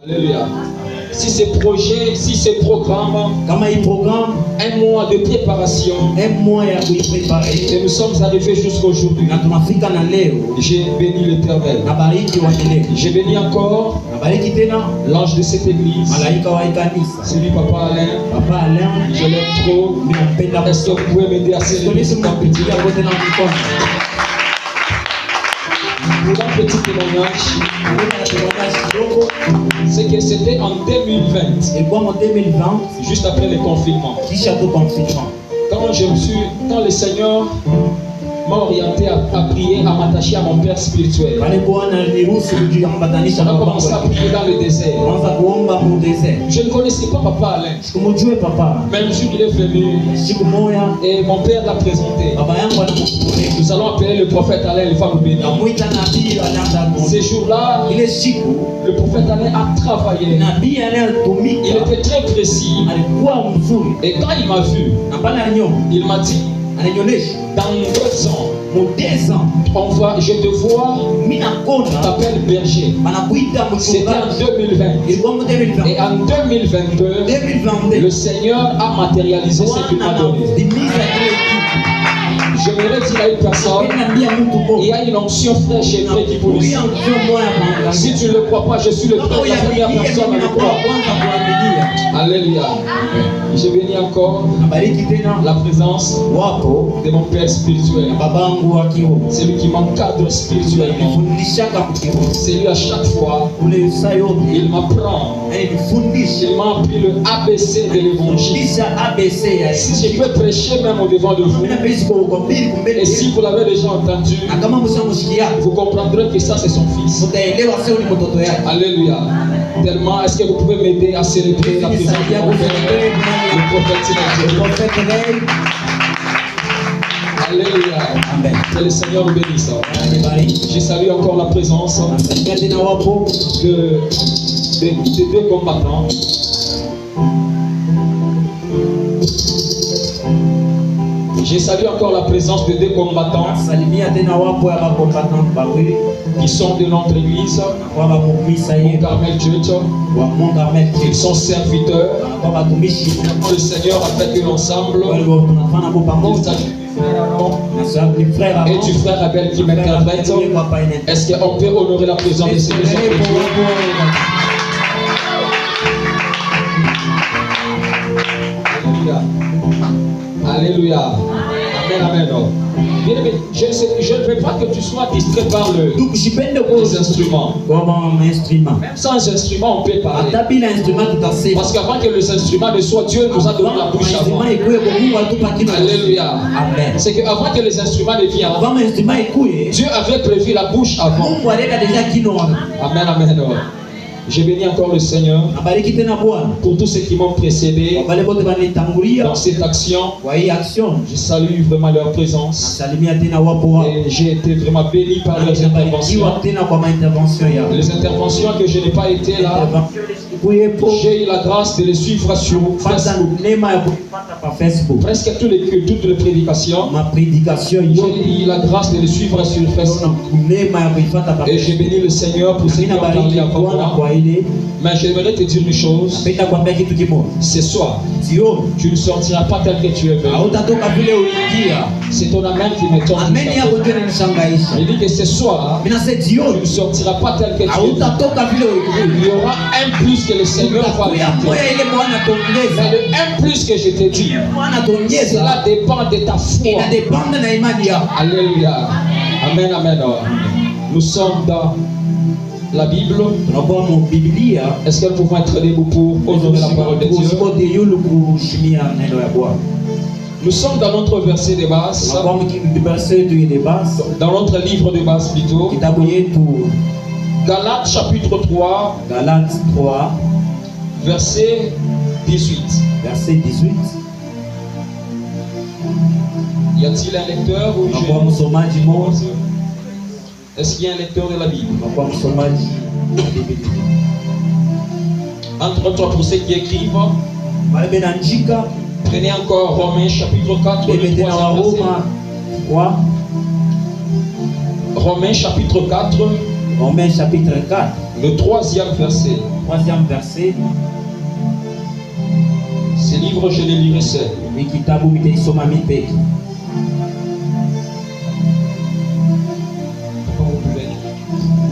Alléluia. Si ces projets, si ces programmes, un mois de préparation, et nous sommes arrivés jusqu'aujourd'hui, j'ai béni l'Éternel. J'ai béni encore l'ange de cette église. C'est lui, Papa Alain. Je l'aime trop. Est-ce que vous pouvez m'aider à célébrer ce petit pour un petit témoignage, c'est que c'était en 2020, juste après le confinement. Quand le Seigneur m'a orienté à prier, à m'attacher à mon Père spirituel, on a commencé à prier dans le désert. Je ne connaissais pas Papa Alain, mais le jour qu'il est venu et mon Père l'a présenté. Nous allons appeler le prophète Alain, il va nous bénir. Ces jours-là, le prophète Alain a travaillé. Il était très précis. Et quand il m'a vu, il m'a dit, dans 2 ans, je te vois, t'appelles berger. C'était en 2020. Et en 2022, le Seigneur a matérialisé ce qu'il m'a donné. Je me dis à une personne, il y a une onction fraîche et vraie qui vous dit. Si tu ne le crois pas, je suis la première personne à le croire. Alléluia. Je bénis encore la présence de mon Père spirituel. C'est lui qui m'encadre spirituellement. C'est lui à chaque fois, il m'apprend. Il m'a appris le ABC de l'évangile. Si je peux prêcher même au devant de vous, et si vous l'avez déjà entendu, vous comprendrez que ça c'est son fils. Alléluia. Tellement, est-ce que vous pouvez m'aider à célébrer la présence de mon Père, le prophète? Alléluia. Amen. Que le Seigneur nous bénisse. Je salue encore la présence de 2 combattants. Je salue encore la présence de 2 combattants qui sont de notre église, Mont Carmel Church. Ils sont serviteurs. Le Seigneur a fait que l'ensemble. Et du frère Abel qui m'interprète. Est-ce qu'on peut honorer la présence de ces deux hommes? Alléluia. Amen, amen. Bien aimé, je ne veux pas que tu sois distrait par les instruments. Même sans instrument, on peut parler. Parce qu'avant que les instruments ne soient, Dieu nous a donné la bouche avant. Alléluia. C'est qu'avant que les instruments ne viennent, Dieu avait prévu la bouche avant. Amen, amen. Je bénis encore le Seigneur pour tous ceux qui m'ont précédé dans cette action. Je salue vraiment leur présence. Et j'ai été vraiment béni par leurs interventions. Les interventions que je n'ai pas été là, j'ai eu la grâce de les suivre sur Facebook. Presque toutes les prédications, j'ai eu la grâce de les suivre sur Facebook. Et j'ai béni le Seigneur pour ce qui a parlé avant moi. Mais j'aimerais te dire une chose. Ce soir, tu ne sortiras pas tel que tu es venu. C'est ton amen qui me tombe. Il dit que ce soir, tu ne sortiras pas tel que tu es venu. Il y aura un plus que le Seigneur va ajouter. Mais le un plus que je te dis, cela dépend de ta foi. Alléluia. Amen, amen. Nous sommes dans la Bible. Est-ce que nous pouvons être debout pour honorer la parole de Dieu? Nous sommes dans notre verset de base, dans notre livre de base plutôt, Galates chapitre 3, verset 18. Y a-t-il un lecteur ou est-ce qu'il y a un lecteur de la Bible? Entre-toi pour ceux qui écrivent. Prenez encore Romains chapitre 4, le 3e verset. Romains chapitre 4, le 3e verset. troisième verset. Ces livres, je les lirai seul.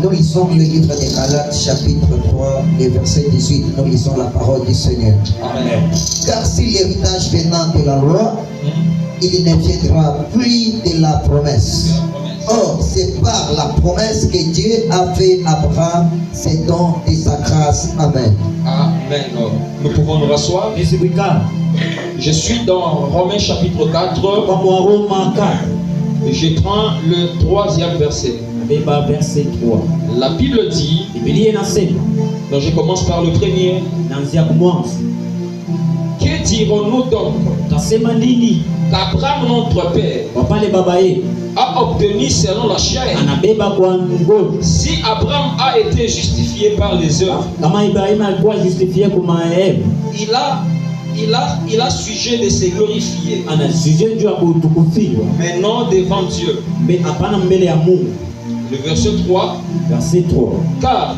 Nous lisons le livre des Galates, chapitre 3, les versets 18. Nous lisons la parole du Seigneur. Amen. Car si l'héritage venant de la loi, il ne viendra plus de la promesse. Or, c'est par la promesse que Dieu a fait à Abraham, c'est don de sa grâce. Amen. Amen. Nous pouvons nous rasseoir. Je suis dans Romains chapitre 4. Et je prends le troisième verset. Verset 3. La Bible dit, donc je commence par le premier. Que dirons-nous donc? Qu'Abraham, notre père, a obtenu selon la chair. Si Abraham a été justifié par les œuvres, il a sujet de se glorifier, mais non devant Dieu. Le verset 3. Car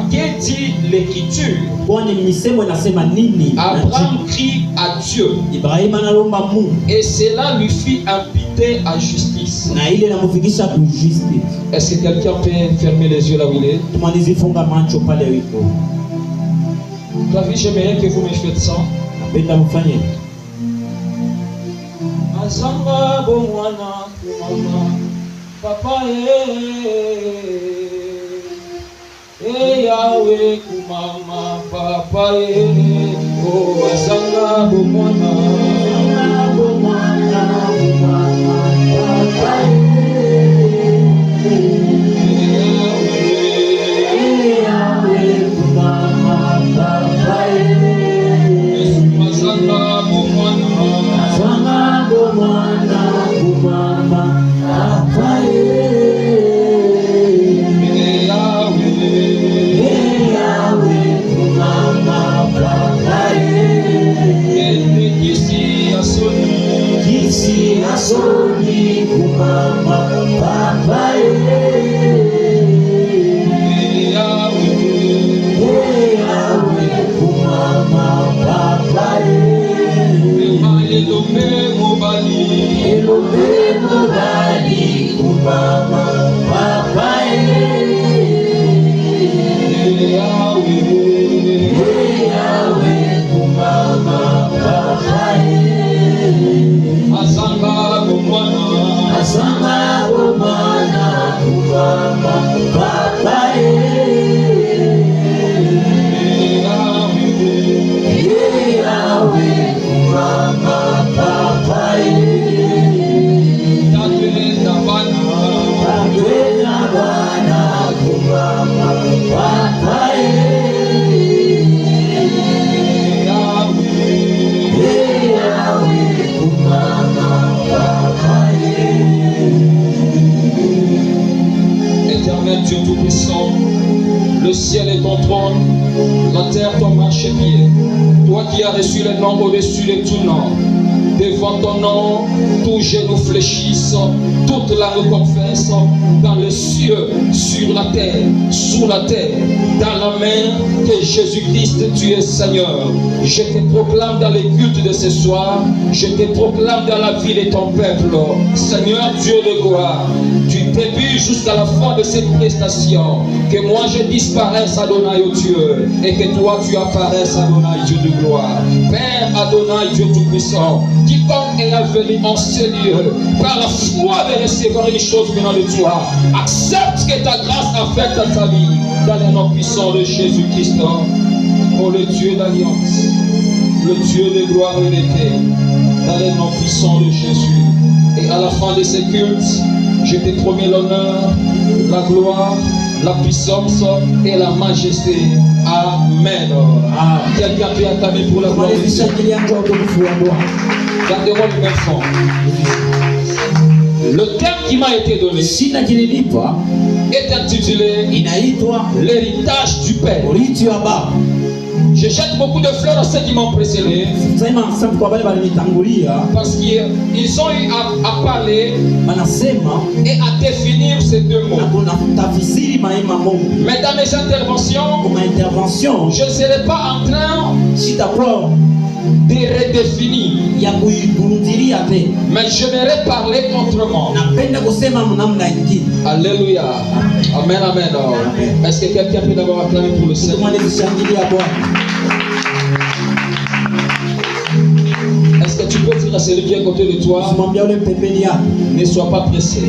que dit l'Écriture? Abraham crie à Dieu, et cela lui fit imputer à justice. Est-ce que quelqu'un peut fermer les yeux là où il est? David, j'aimerais que vous me faites ça. Azanga bomwana kumama papa Yahweh kumama papa oh azanga bomwana papa Yahweh kumama papa azanga bomwana kumama papa Asoni kumama papa Yahweh kumama papa Elobe mobali kumama papa Yahweh kumama papa Azanga bomwana kumama papa Yahweh kumama papa Tagwena bana kumama papa Yahweh kumama papa. Éternel Dieu Tout-Puissant, le ciel est ton trône, la terre ton marchepied. Toi qui as reçu les noms au-dessus de tout nom. Devant ton nom, tous genoux fléchissent, toute langue confesse, dans les cieux, sur la terre, sous la terre, dans la mer, que Jésus-Christ, tu es Seigneur. Je te proclame dans les cultes de ce soir, je te proclame dans la vie de ton peuple. Seigneur Dieu de gloire, du début jusqu'à la fin de cette prestation, que moi je disparaisse, Adonai, oh Dieu, et que toi tu apparaisses, Adonai, Dieu de gloire. Père Adonai, Dieu Tout-Puissant, quiconque est venu en ce lieu, par la foi de recevoir une chose venant de toi, accepte que ta grâce affecte à ta vie, dans le nom puissant de Jésus-Christ. Oh, le Dieu d'alliance, le Dieu de gloire et de paix, dans le nom puissant de Jésus. Et à la fin de ce culte, je te promets l'honneur, la gloire, la puissance et la majesté. Amen. Quelqu'un peut acclamer pour la gloire de Dieu. Gardez-moi le même fond. Le thème qui m'a été donné est intitulé l'héritage du Père. Je jette beaucoup de fleurs à ceux qui m'ont précédé. Parce qu'ils ont eu à parler et à définir ces deux mots. Mais dans mes interventions, je ne serai pas en train de redéfinir. Mais je vais parler autrement. Alléluia. Amen, amen. Est-ce que quelqu'un peut d'abord acclamer pour le Seigneur? Est-ce que tu peux dire à celui qui est à côté de toi, ne sois pas pressé?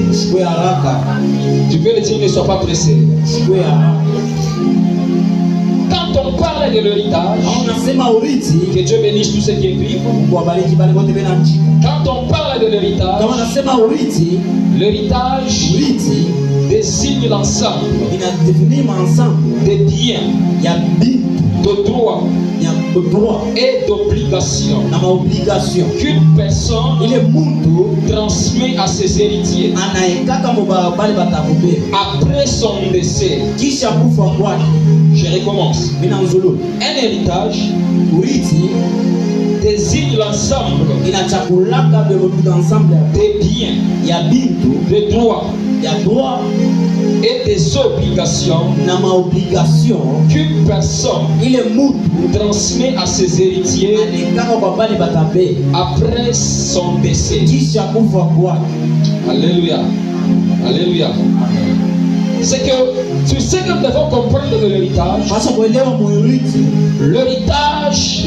Tu peux le dire, ne sois pas pressé. Quand on parle de l'héritage, que Dieu bénisse tous ceux qui écrivent. Quand on parle de l'héritage désigne l'ensemble des biens, de droits et d'obligations qu'une personne transmet à ses héritiers après son décès. Je recommence. Un héritage désigne l'ensemble des biens, des droits et des obligations qu'une personne transmet à ses héritiers après son décès. Alléluia. Alléluia. C'est que tu sais que nous devons comprendre de l'héritage. L'héritage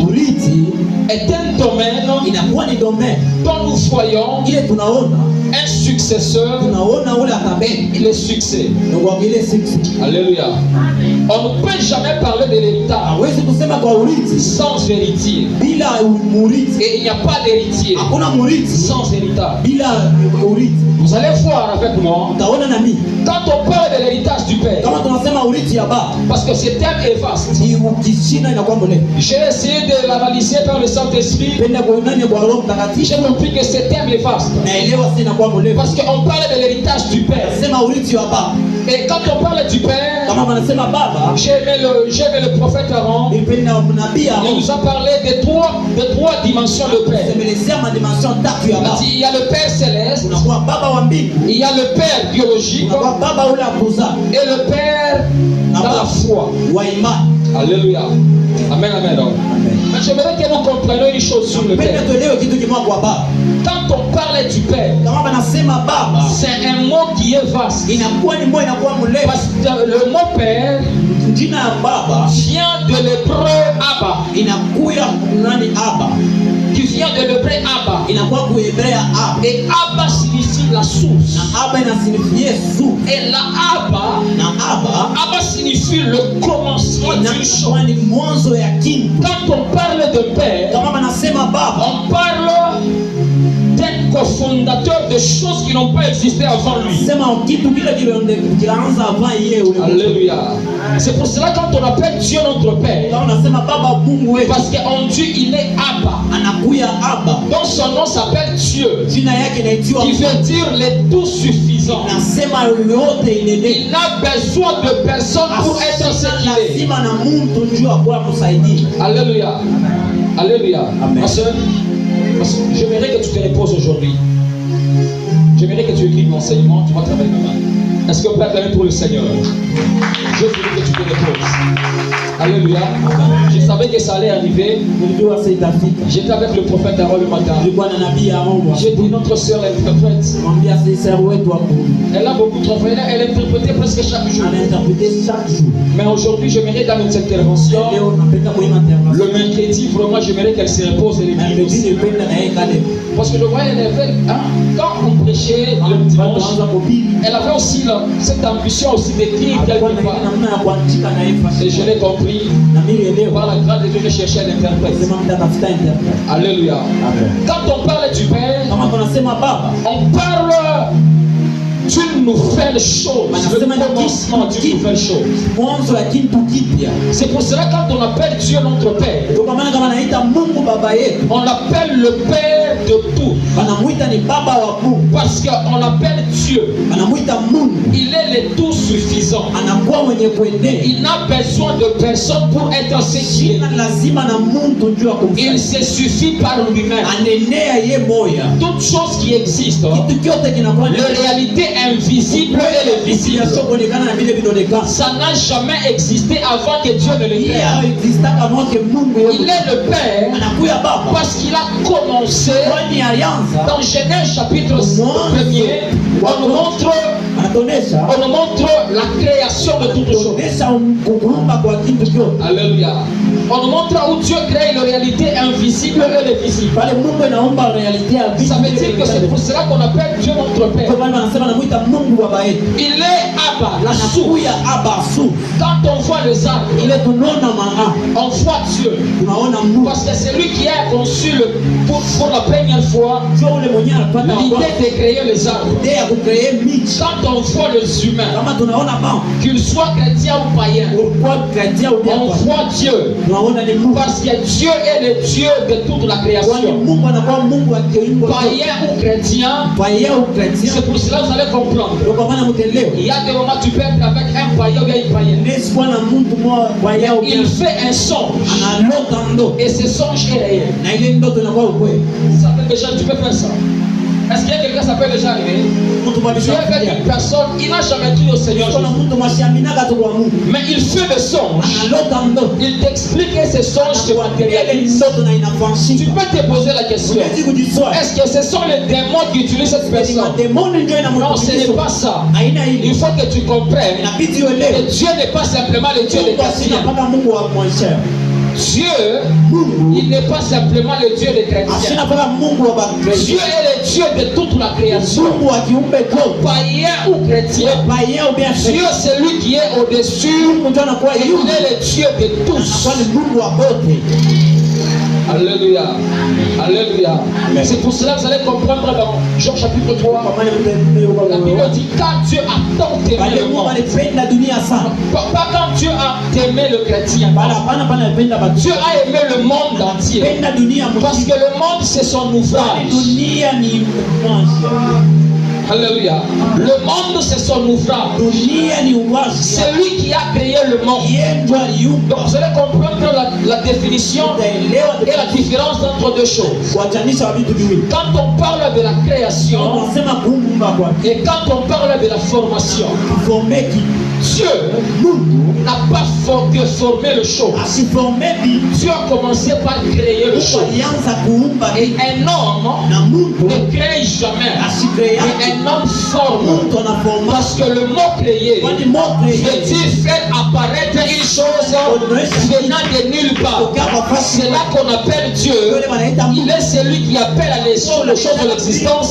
est un domaine dont nous voyons un successeur et le succès. Alléluia. On ne peut jamais parler de l'héritage sans héritier. Et il n'y a pas d'héritier sans héritage. Vous allez voir avec moi. Quand on parle de l'héritage du Père, parce que ce terme est vaste, j'ai essayé de l'analyser par le Saint-Esprit. J'ai compris que ce terme est vaste. Parce qu'on parle de l'héritage du Père. Et quand on parle du Père, j'ai aimé le prophète Aaron. Il nous a parlé de trois dimensions de Père. Il y a le Père céleste, il y a le Père biologique et le Père dans la foi. Alléluia. Amen, amen. Mais j'aimerais que nous comprenions une chose sur le Père. Quand on parle du Père, c'est un mot qui est vaste. Parce que le mot Père vient de l'hébreu Abba. Qui vient de l'hébreu Abba. Et Abba signifie la source. Et la Abba signifie le commencement d'une chose. Quand on parle de Père, on parle d'un cofondateur de choses qui n'ont pas existé avant lui. Alléluia. C'est pour cela quand on appelle Dieu notre Père, parce qu'en Dieu il est Abba. Donc son nom s'appelle Dieu, qui veut dire le tout suffisant. Il n'a besoin de personne pour être ce qu'il est. Alléluia. Alléluia. Ma soeur, j'aimerais que tu te reposes aujourd'hui. J'aimerais que tu écrives l'enseignement, tu vas travailler demain. Est-ce qu'on peut acclamer pour le Seigneur? Je voulais que tu te reposes. Alléluia. Je savais que ça allait arriver. J'étais avec le prophète Aaron le matin. J'ai dit notre soeur interprète. Elle a beaucoup travaillé. Elle interprétait presque chaque jour. Mais aujourd'hui, j'aimerais dans notre intervention, le mercredi, vraiment, j'aimerais qu'elle se repose et l'écrive aussi. Parce que je voyais quand on prêchait le dimanche, elle avait aussi cette ambition aussi d'écrire quelque part. Et je l'ai compris. Par la grâce de Dieu, je cherchais un interprète. Alléluia. Quand on parle du Père, on parle d'une nouvelle chose. Le commencement d'une nouvelle chose. C'est pour cela quand on appelle Dieu notre Père, On l'appelle le Père de tout. Parce qu'on l'appelle Dieu. Il est le tout suffisant. Il n'a besoin de personne pour être ce qu'il est. Il se suffit par lui-même. Toutes choses qui existent, la réalité invisible et le visible, ça n'a jamais existé avant que Dieu ne le crée. Il est le Père parce qu'il a commencé dans Genèse chapitre 1er. On nous montre la création de toutes choses. Alléluia. On nous montre où Dieu crée la réalité invisible et le visible. Ça veut dire que c'est pour cela qu'on appelle Dieu notre Père. Il est Abba, la source. Quand on voit les arbres, on voit Dieu. Parce que c'est lui qui a conçu pour la première fois l'idée de créer les arbres. Quand on voit les humains, qu'ils soient chrétiens ou païens, on voit Dieu. Parce que Dieu est le Dieu de toute la création. Païen ou chrétien, c'est pour cela que vous allez comprendre. Il y a des moments où tu peux être avec un païen ou une païenne. Il fait un songe. Et ce songe est réel. Ça fait déjà, tu peux faire ça. Est-ce qu'il y a quelqu'un qui s'appelle déjà arrivé? Tu es avec une personne, il n'a jamais cru au Seigneur Jésus. Mais il fait le songe. Il t'explique que ce songe se matérialise. Tu peux te poser la question. Est-ce que ce sont les démons qui utilisent cette personne? Non, ce n'est pas ça. Il faut que tu comprennes que Dieu n'est pas simplement le Dieu des chrétiens. Dieu, il n'est pas simplement le Dieu des chrétiens. Dieu est le Dieu de toute la création. Païen ou chrétien, Dieu c'est lui qui est au-dessus. Il est le Dieu de tous. Alléluia. Alléluia. C'est pour cela que vous allez comprendre dans Jean chapitre 3. La Bible dit quand Dieu a tant aimé le monde. Pas quand Dieu a aimé le chrétien. Dieu a aimé le monde entier. Parce que le monde c'est son ouvrage. Alléluia. Le monde c'est son ouvrage. C'est lui qui a créé le monde. Donc vous allez comprendre la définition et la différence entre deux choses. Quand on parle de la création et quand on parle de la formation, Dieu n'a pas que formé le chose. Dieu a commencé par créer le chose. Et un homme ne crée jamais. Et un homme forme. Parce que le mot créer veut dire faire apparaître une chose venant de nulle part. C'est là qu'on appelle Dieu. Il est celui qui appelle à les choses de l'existence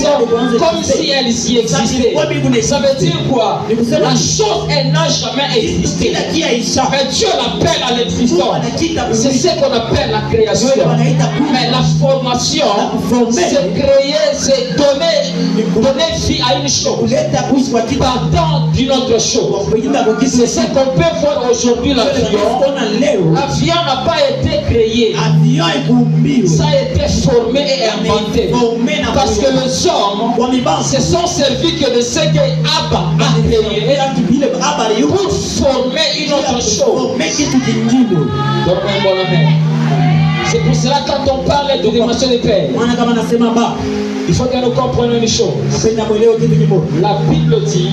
comme si elles y existaient. Ça veut dire quoi? La chose, elle n'a jamais existé. Mais Dieu l'appelle à l'existence. C'est ce qu'on appelle la création. Mais la formation, c'est créer, c'est donner vie à une chose partant d'une autre chose. C'est ce qu'on peut voir aujourd'hui. L'avion n'a pas été créé, ça a été formé et inventé. Parce que les hommes se sont servis que de ce que Abba a créé pour former une autre chose. C'est pour cela quand on parle de dimension de Père, il faut que nous comprenions une chose. La Bible dit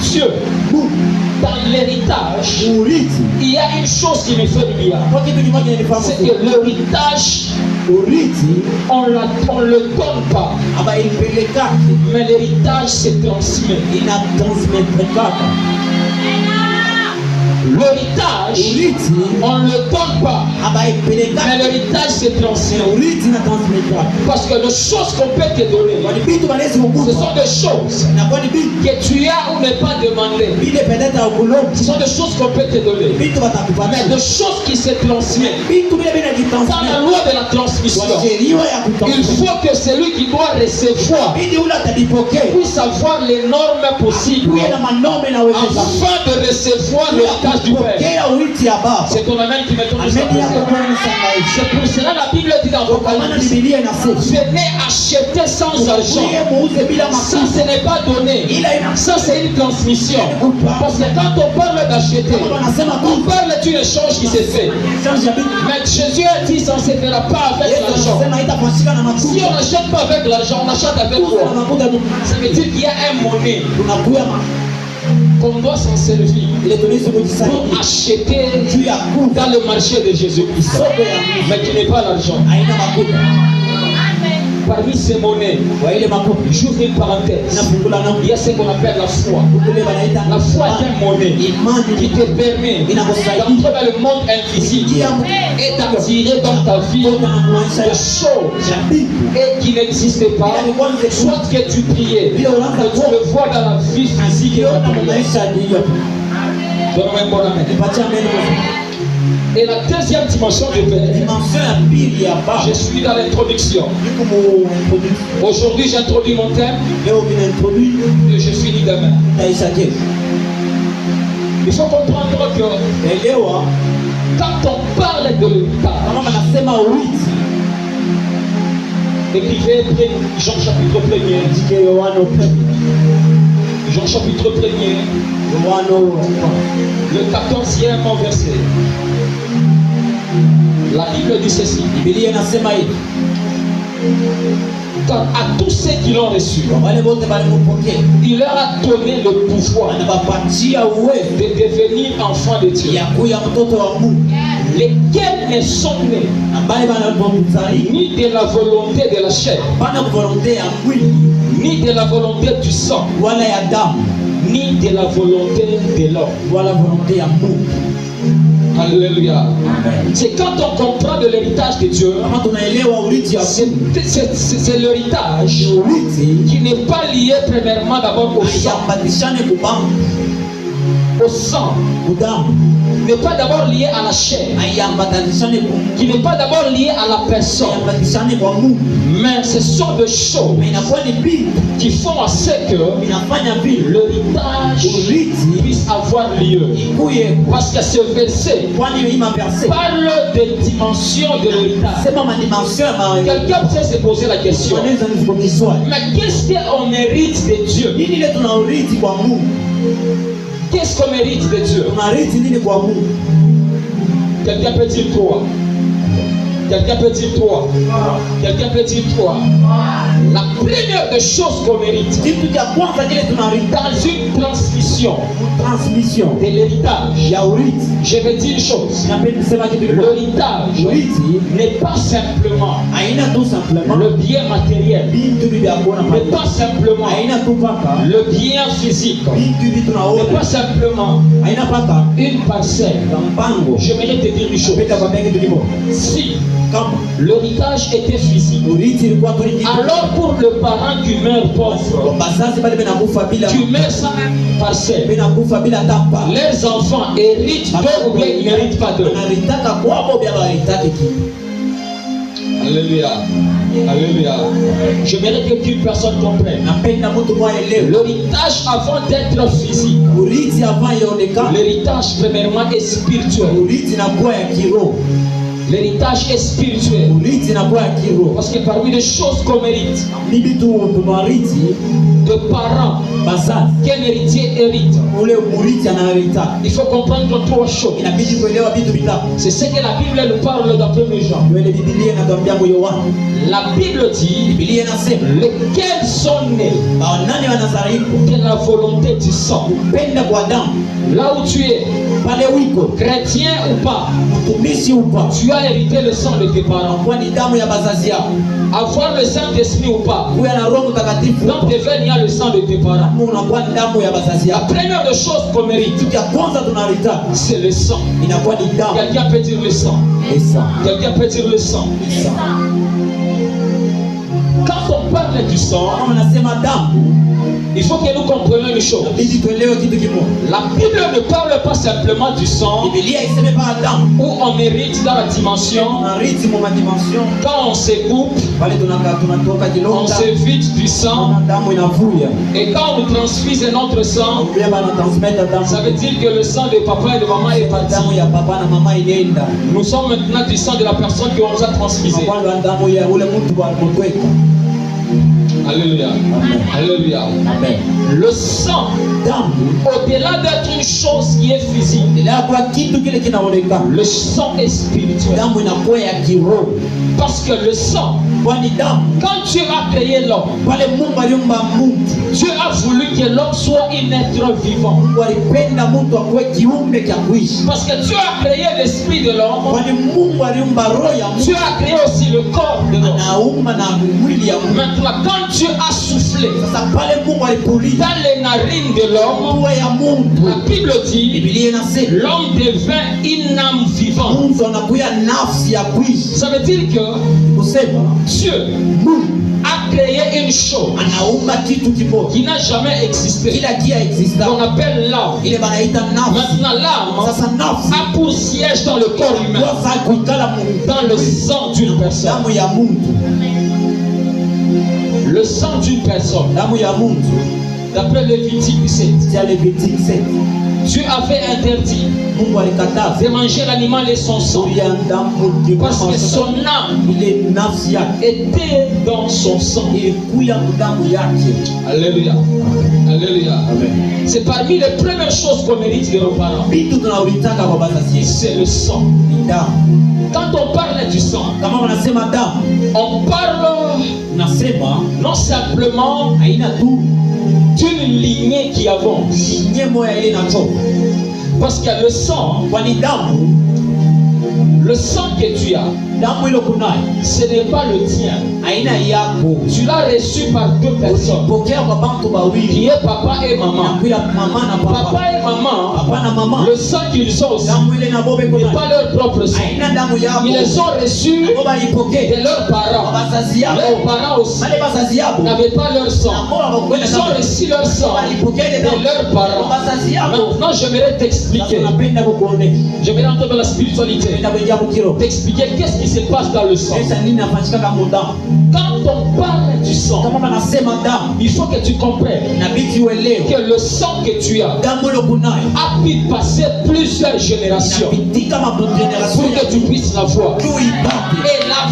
Dieu, dans l'héritage, il y a une chose qui me fait du bien. C'est que l'héritage, on ne le donne pas. Mais l'héritage se transmet. L'héritage, on ne le donne pas. Mais l'héritage se transmet. Parce que les choses qu'on peut te donner, ce sont des choses que tu as ou n'est pas demandé. Ce sont des choses qu'on peut te donner. Mais des choses qui se transmettent. Dans la loi de la transmission, il faut que celui qui doit recevoir puisse avoir les normes possibles afin de recevoir le cas l'héritage du Père. C'est ton amen qui met ton C'est pour cela la Bible dit dans l'Apocalypse, venez acheter sans argent. Ça, ce n'est pas donné. Ça, c'est une transmission. Parce que quand on parle d'acheter, on parle d'une échange qui s'est fait. Mais Jésus a dit, ça ne se fera pas avec l'argent. Si on n'achète pas avec l'argent, on achète avec quoi? Ça veut dire qu'il y a un monnaie qu'on doit s'en servir pour acheter dans le marché de Jésus-Christ. Mais qui n'est pas l'argent. Parmi ces monnaies, j'ouvre une parenthèse. Il y a ce qu'on appelle la foi. La foi est une monnaie qui te permet d'entrer dans le monde invisible et d'attirer dans ta vie des choses et qui n'existent pas. Soit que tu priais, que tu le vois dans la vie physique et matérielle. Donne-moi un bon amen. Et la deuxième dimension de Père, je suis dans l'introduction. Aujourd'hui, j'introduis mon thème et je finis demain. Il faut comprendre que quand on parle de l'héritage, écrivez Jean chapitre 1er. Jean chapitre 1er, le 14e verset. La Bible dit ceci. Car à tous ceux qui l'ont reçu, il leur a donné le pouvoir de devenir enfants de Dieu, lesquels ne sont nés ni de la volonté de la chair, ni de la volonté du sang, ni de la volonté de l'homme. Alléluia. C'est quand on comprend de l'héritage de Dieu, c'est l'héritage qui n'est pas lié premièrement d'abord au sang. Au sang, n'est pas d'abord lié à la chair, qui n'est pas d'abord lié à la personne, mais ce sont des choses qui font à ce que l'héritage puisse avoir lieu. Parce que ce verset parle des dimensions de l'héritage. Quelqu'un peut se poser la question, mais qu'est-ce qu'on hérite de Dieu? Qu'est-ce qu'on mérite de Dieu? Quelqu'un peut dire toi. Quelqu'un peut dire toi. Quelqu'un peut dire toi. La première des choses qu'on mérite dans une transmission de l'héritage, je vais dire une chose. L'héritage n'est pas simplement le bien matériel, n'est pas simplement le bien physique, n'est pas simplement une parcelle. J'aimerais te dire une chose. Si l'héritage était physique, alors pour le parent qui meurt pauvre, qui meurt sans parcelle, les enfants héritent d'eux ou bien ils n'héritent pas d'eux. Alléluia. Alléluia. J'aimerais que qu'une personne comprenne. L'héritage avant d'être physique, l'héritage premièrement est spirituel. L'héritage est spirituel. Parce que parmi les choses qu'on mérite, de parents, qu'un héritier hérite, il faut comprendre trois choses. C'est ce que la Bible nous parle dans 1 Jean. La Bible dit lesquels sont nés de la volonté du sang. Là où tu es, chrétien ou pas, tu as hérité le sang de tes parents. Avoir le Saint-Esprit ou pas, dans tes veines il y a le sang de tes parents. La première des choses qu'on mérite, c'est le sang. Quelqu'un peut dire le sang. Quelqu'un peut dire le sang. Quand on parle du sang, Il faut que nous comprenions une chose. La Bible ne parle pas simplement du sang où on hérite dans la dimension. Quand on se coupe, on se vide du sang. Et quand on nous transfuse notre sang, ça veut dire que le sang de papa et de maman est parti. Nous sommes maintenant du sang de la personne qui nous a transfusé. Alléluia. Amen. Alléluia. Amen. Le sang, au-delà d'être une chose qui est physique, le sang est spirituel. Parce que le sang, quand Dieu a créé l'homme, Dieu a voulu que l'homme soit un être vivant. Parce que Dieu a créé l'esprit de l'homme, Dieu a créé aussi le corps de l'homme. Maintenant, quand Dieu a soufflé dans les narines de l'homme, la Bible dit, l'homme devint une âme vivante. Ça veut dire que Dieu a créé une chose qui n'a jamais existé, qu'on appelle l'âme. Maintenant, l'âme a pour siège dans le corps humain, dans le sang d'une personne. Le sang d'une personne, d'après Lévitique 17, Dieu avait interdit de manger l'animal et son sang, parce que son âme était dans son sang. Alléluia. Alléluia. C'est parmi les premières choses qu'on mérite de nos parents. C'est le sang. Quand on parle du sang, on parle non simplement d'une lignée qui avance. Parce que le sang que tu as, ce n'est pas le tien. Tu l'as reçu par deux personnes, qui est papa et maman. Papa et maman, le sang qu'ils ont aussi n'est pas leur propre sang. Ils les ont reçus de leurs parents. Leurs parents aussi n'avaient pas leur sang. Ils ont reçu leur sang de leurs parents. Maintenant, j'aimerais t'expliquer. J'aimerais entrer dans la spiritualité. T'expliquer qu'est-ce qui se passe dans le sang. Quand on parle du sang, il faut que tu comprennes que le sang que tu as a pu passer plusieurs générations pour que tu puisses l'avoir. Et la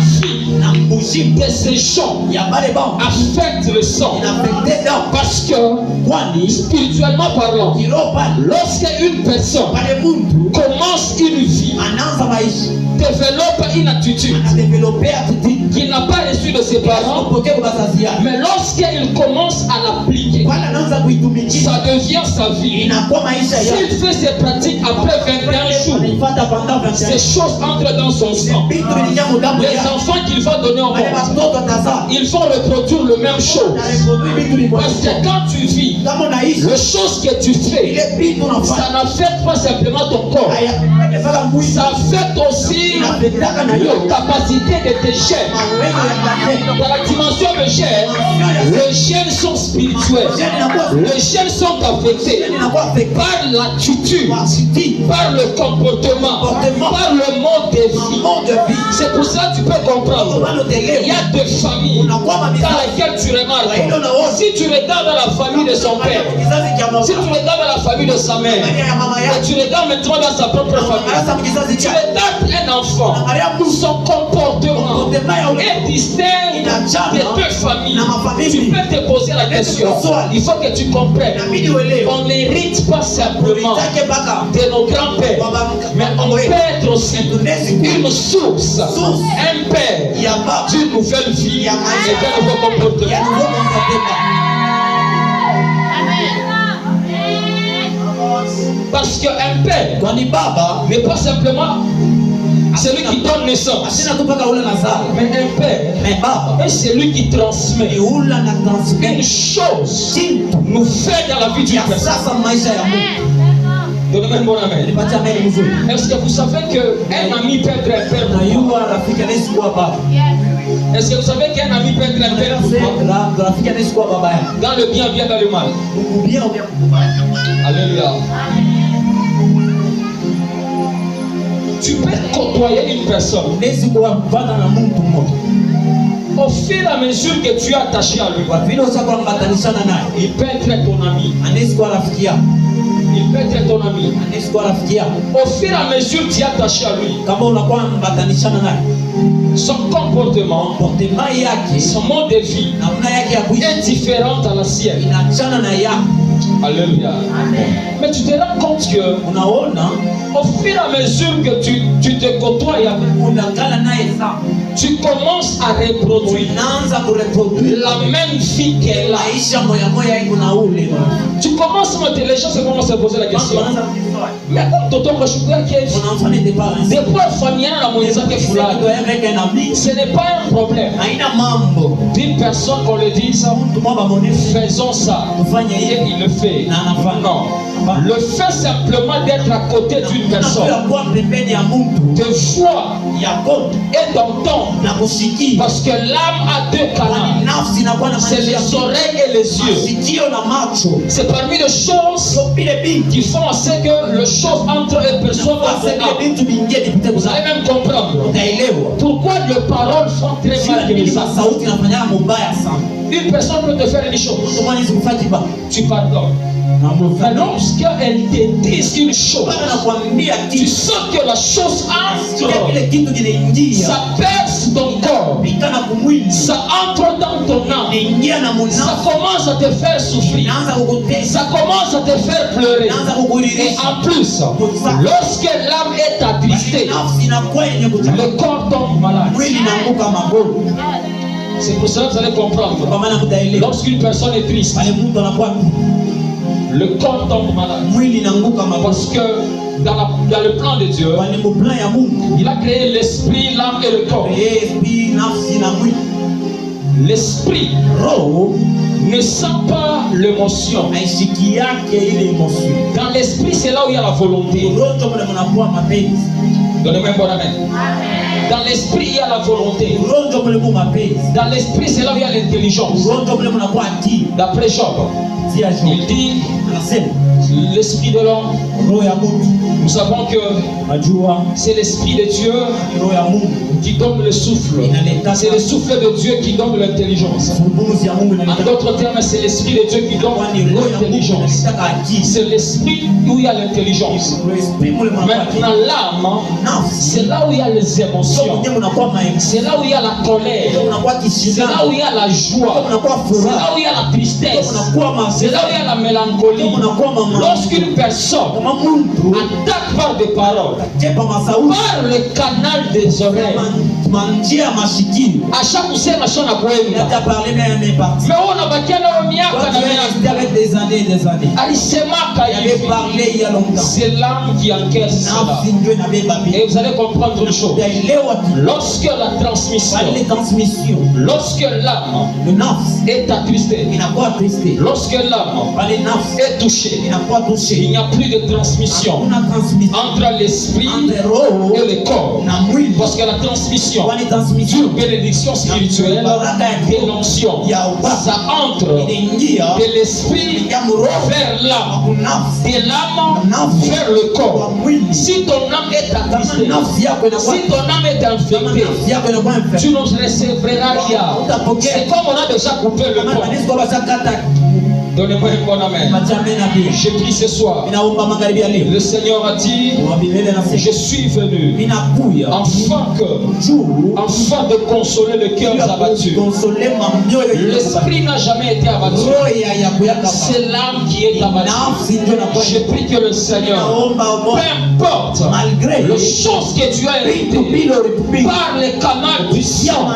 vie de ces gens affecte le sang. Parce que, spirituellement parlant, lorsque une personne commence une vie, développe une attitude qu'il n'a pas reçue de ses parents, mais lorsqu'il commence à l'appliquer, ça devient sa vie. S'il fait ses pratiques après 21 jours, ces choses entrent dans son sang. Les enfants qu'il va donner au monde, ils vont reproduire le même chose. Parce que quand tu vis, les choses que tu fais, ça n'affecte pas simplement ton corps, ça affecte aussi la capacité de tes gènes. Dans la dimension de gènes, les gènes sont spirituels. Les gènes sont affectés par l'attitude, par le comportement, par le mode de vie. C'est pour ça que tu peux comprendre. Il y a des familles dans lesquelles tu remarques. Si tu regardes dans la famille de son père, si tu regardes dans la famille de sa mère, et tu regardes maintenant dans sa propre famille, tu regardes un enfant, son comportement est distinct de deux familles. Tu peux te poser la question. Il faut que tu comprennes. On n'hérite pas simplement de nos grands-pères, mais on peut être aussi une source, un père d'une nouvelle vie et d'un nouveau comportement. Parce qu'un père n'est pas simplement celui qui donne naissance, mais un père est celui qui transmet une chose nous fait dans la vie d'une personne. Donnez-moi un bon amen. Est-ce que vous savez qu'un ami peut être un père? Est-ce que vous savez qu'un ami peut être un père pour toi? Dans le bien, bien dans le mal. Alléluia. Tu peux côtoyer une personne. Au fur et à mesure que tu es attaché à lui, il peut être ton ami. Il peut être ton ami. Au fur et à mesure que tu es attaché à lui, son comportement, son mode de vie est différent à la sienne. Alléluia. Mais tu te rends compte que au fur et à mesure que tu te côtoies avec, tu commences à reproduire la même vie qu'elle a. Tu commences à les gens commencent à se poser la question. Mais comme Toto Koshuka qui est depuis la famille, ce n'est pas un problème. D'une personne qu'on le dise, faisons ça. Et il le fait. Non. Le fait simplement d'être à côté d'une personne, de voir et d'entendre, parce que l'âme a deux canaux, c'est les oreilles et les yeux. C'est parmi les choses qui font en sorte que les choses entre eux perçoivent votre âme. Vous allez même comprendre pourquoi les paroles font très mal que les âmes. Une personne peut te faire une chose, tu pardonnes. Mais lorsqu'elle te dit une chose, tu sens que la chose entre, ça perce ton corps, ça entre dans ton âme, ça commence à te faire souffrir, ça commence à te faire pleurer. Et en plus, lorsque l'âme est attristée, le corps tombe malade. C'est pour ça que vous allez comprendre. Lorsqu'une personne est triste, le corps tombe malade. Parce que dans le plan de Dieu, il a créé l'esprit, l'âme et le corps. L'esprit ne sent pas l'émotion. Dans l'esprit, c'est là où il y a la volonté. Donnez-moi un bon amen. Dans l'esprit, il y a la volonté. Dans l'esprit, c'est là où il y a l'intelligence. D'après Job, il dit l'esprit de l'homme. Nous savons que c'est l'esprit de Dieu qui donne le souffle. C'est le souffle de Dieu qui donne l'intelligence. En d'autres termes, c'est l'esprit de Dieu qui donne l'intelligence. C'est l'esprit où il y a l'intelligence. Maintenant, l'âme, c'est là où il y a les émotions. C'est là où il y a la colère. C'est là où il y a la joie. C'est là où il y a la tristesse. C'est là où il y a la mélancolie. Lorsqu'une personne attaque par des paroles, par le canal des oreilles, à chaque fois que on a parlé, mais on a battu avec des années et des années. C'est l'âme qui encaisse cela. Et vous allez comprendre une chose. Lorsque la transmission, lorsque l'âme est attristée, lorsque l'âme est touchée, il n'y a plus de transmission entre l'esprit et le corps. Parce que la transmission d'une bénédiction spirituelle et l'onction, ça entre de l'esprit vers l'âme, de l'âme vers le corps. Si ton âme est attristée, si ton âme est infectée, tu ne recevras rien. C'est comme on a déjà coupé le corps. Donnez-moi un bon amen. J'ai pris ce soir. Le Seigneur a dit, je suis venu afin de consoler le cœur abattu. L'esprit n'a jamais été abattu. C'est l'âme qui est abattue. J'ai pris que le Seigneur, peu importe les choses que tu as héritées par le canal du sang,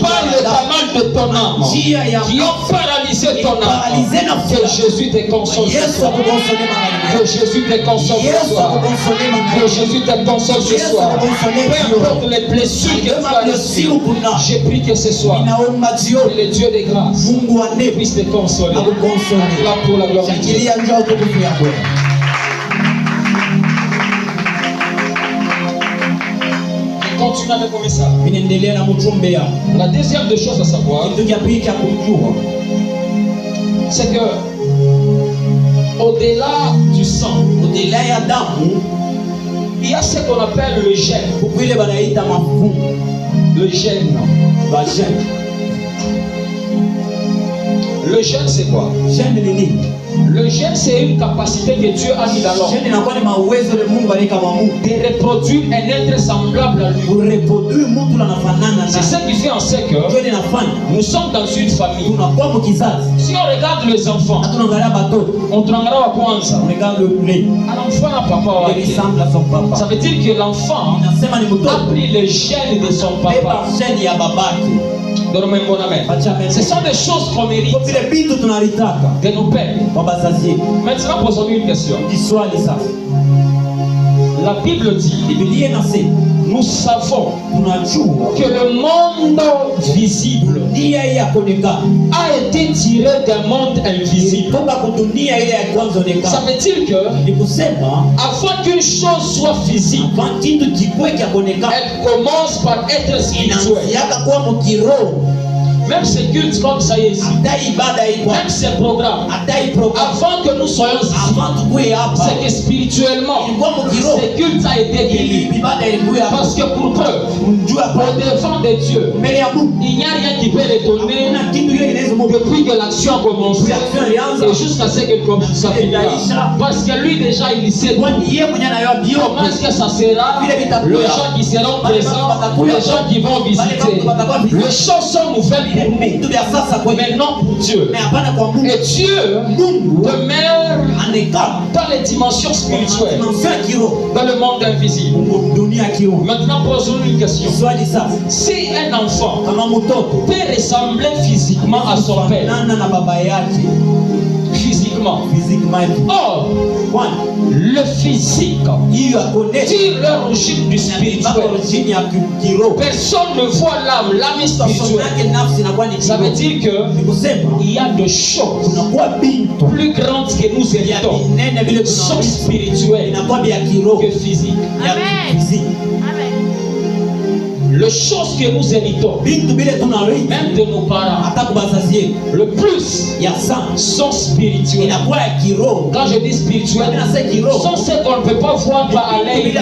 par le canal de ton âme, qui ont paralysé ton âme, que Jésus te console ce soir. Que Jésus te console ce soir. Que Jésus te console ce soir. Peu importe les blessures que tu as reçues, j'ai pris que ce soir, que le Dieu de grâce puisse te consoler. Là pour la gloire de Dieu. continue avec mon message. La deuxième des choses à savoir, c'est que au-delà du sang, il y a ce qu'on appelle le gène. Le gène. Le gène, c'est quoi? Le gène, c'est une capacité que Dieu a mis dans l'homme de reproduire un être semblable à lui. C'est ce qui fait en sorte que nous sommes dans une famille. Si on regarde les enfants, on trangera à quoi ça? L'enfant n'a papa. Ça veut dire que l'enfant a pris le gène de son papa. Ce sont des choses qu'on mérite de nos pères. Maintenant, posons-nous une question. La Bible dit, nous savons que le monde visible a été tiré d'un monde invisible. Ça veut dire que avant qu'une chose soit physique, elle commence par être spirituelle. Même ces cultes comme ça ici, même ces programmes, avant que nous soyons ici, c'est que spirituellement, ces cultes a été guéri. Parce que pour preuve, au devant de Dieu, il n'y a rien qui peut les donner depuis que l'action a commencé et jusqu'à ce que ça finira. Parce que lui déjà il sait comment est-ce que ça sera, les gens qui seront présents, les gens qui vont visiter. Les choses sont nouvelles pour nous, mais non pour Dieu. Et Dieu demeure dans les dimensions spirituelles, dans le monde invisible. Maintenant, posons-nous une question. Si un enfant peut ressembler physiquement à son père, physiquement. Or, le physique tire l'origine du spirituel. Personne ne voit l'âme, l'âme est spirituelle. Ça veut dire qu'il y a des choses plus grandes que nous héritons, sont spirituelles que physiques. Les choses que nous héritons, même de nos parents, le plus sont spirituels. Quand je dis spirituels, sont ceux qu'on ne peut pas voir par l'œil,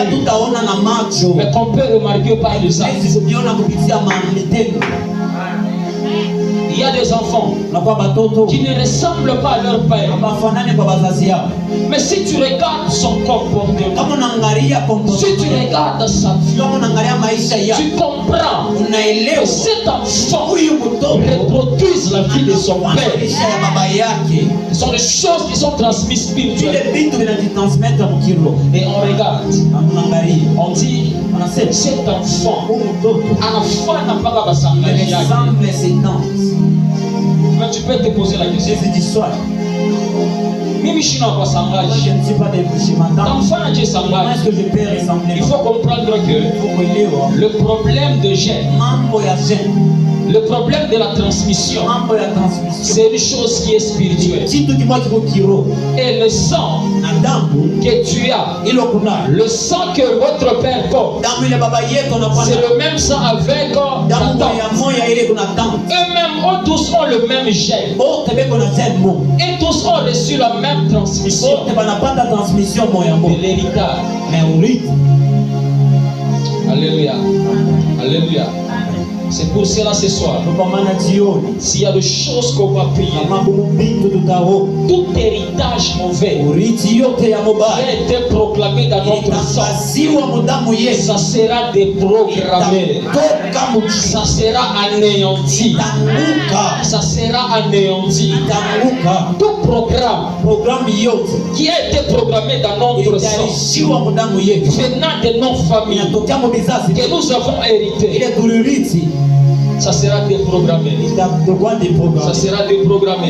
mais qu'on peut remarquer par les âmes. Il y a des enfants qui ne ressemblent pas à leur père. Mais si tu regardes son comportement, si tu regardes sa vie, tu comprends que cet enfant reproduise la vie de son père. Ce sont des choses qui sont transmises spirituellement. Et on regarde, on dit, cet enfant, à la fin n'a pas qu'à s'engager. Mais tu peux te poser la question. Mimi Chino va s'engager. L'enfant a Dieu s'engage. Il faut comprendre que le problème de gène, le problème de la transmission, c'est une chose qui est spirituelle. Et le sang que tu as, le sang que votre père porte, c'est le même sang avec ta tante. Eux-mêmes, tous ont le même gène. Et tous ont reçu la même transmission de l'héritage. Alléluia. Alléluia. C'est pour cela ce soir, s'il y a des choses qu'on va prier, tout héritage mauvais qui a été proclamé dans notre sang, ça sera déprogrammé, ça sera anéanti, ça sera anéanti. Tout programme qui a été programmé dans notre sang, venant de nos familles que nous avons hérité, ça sera déprogrammé. Ça sera déprogrammé.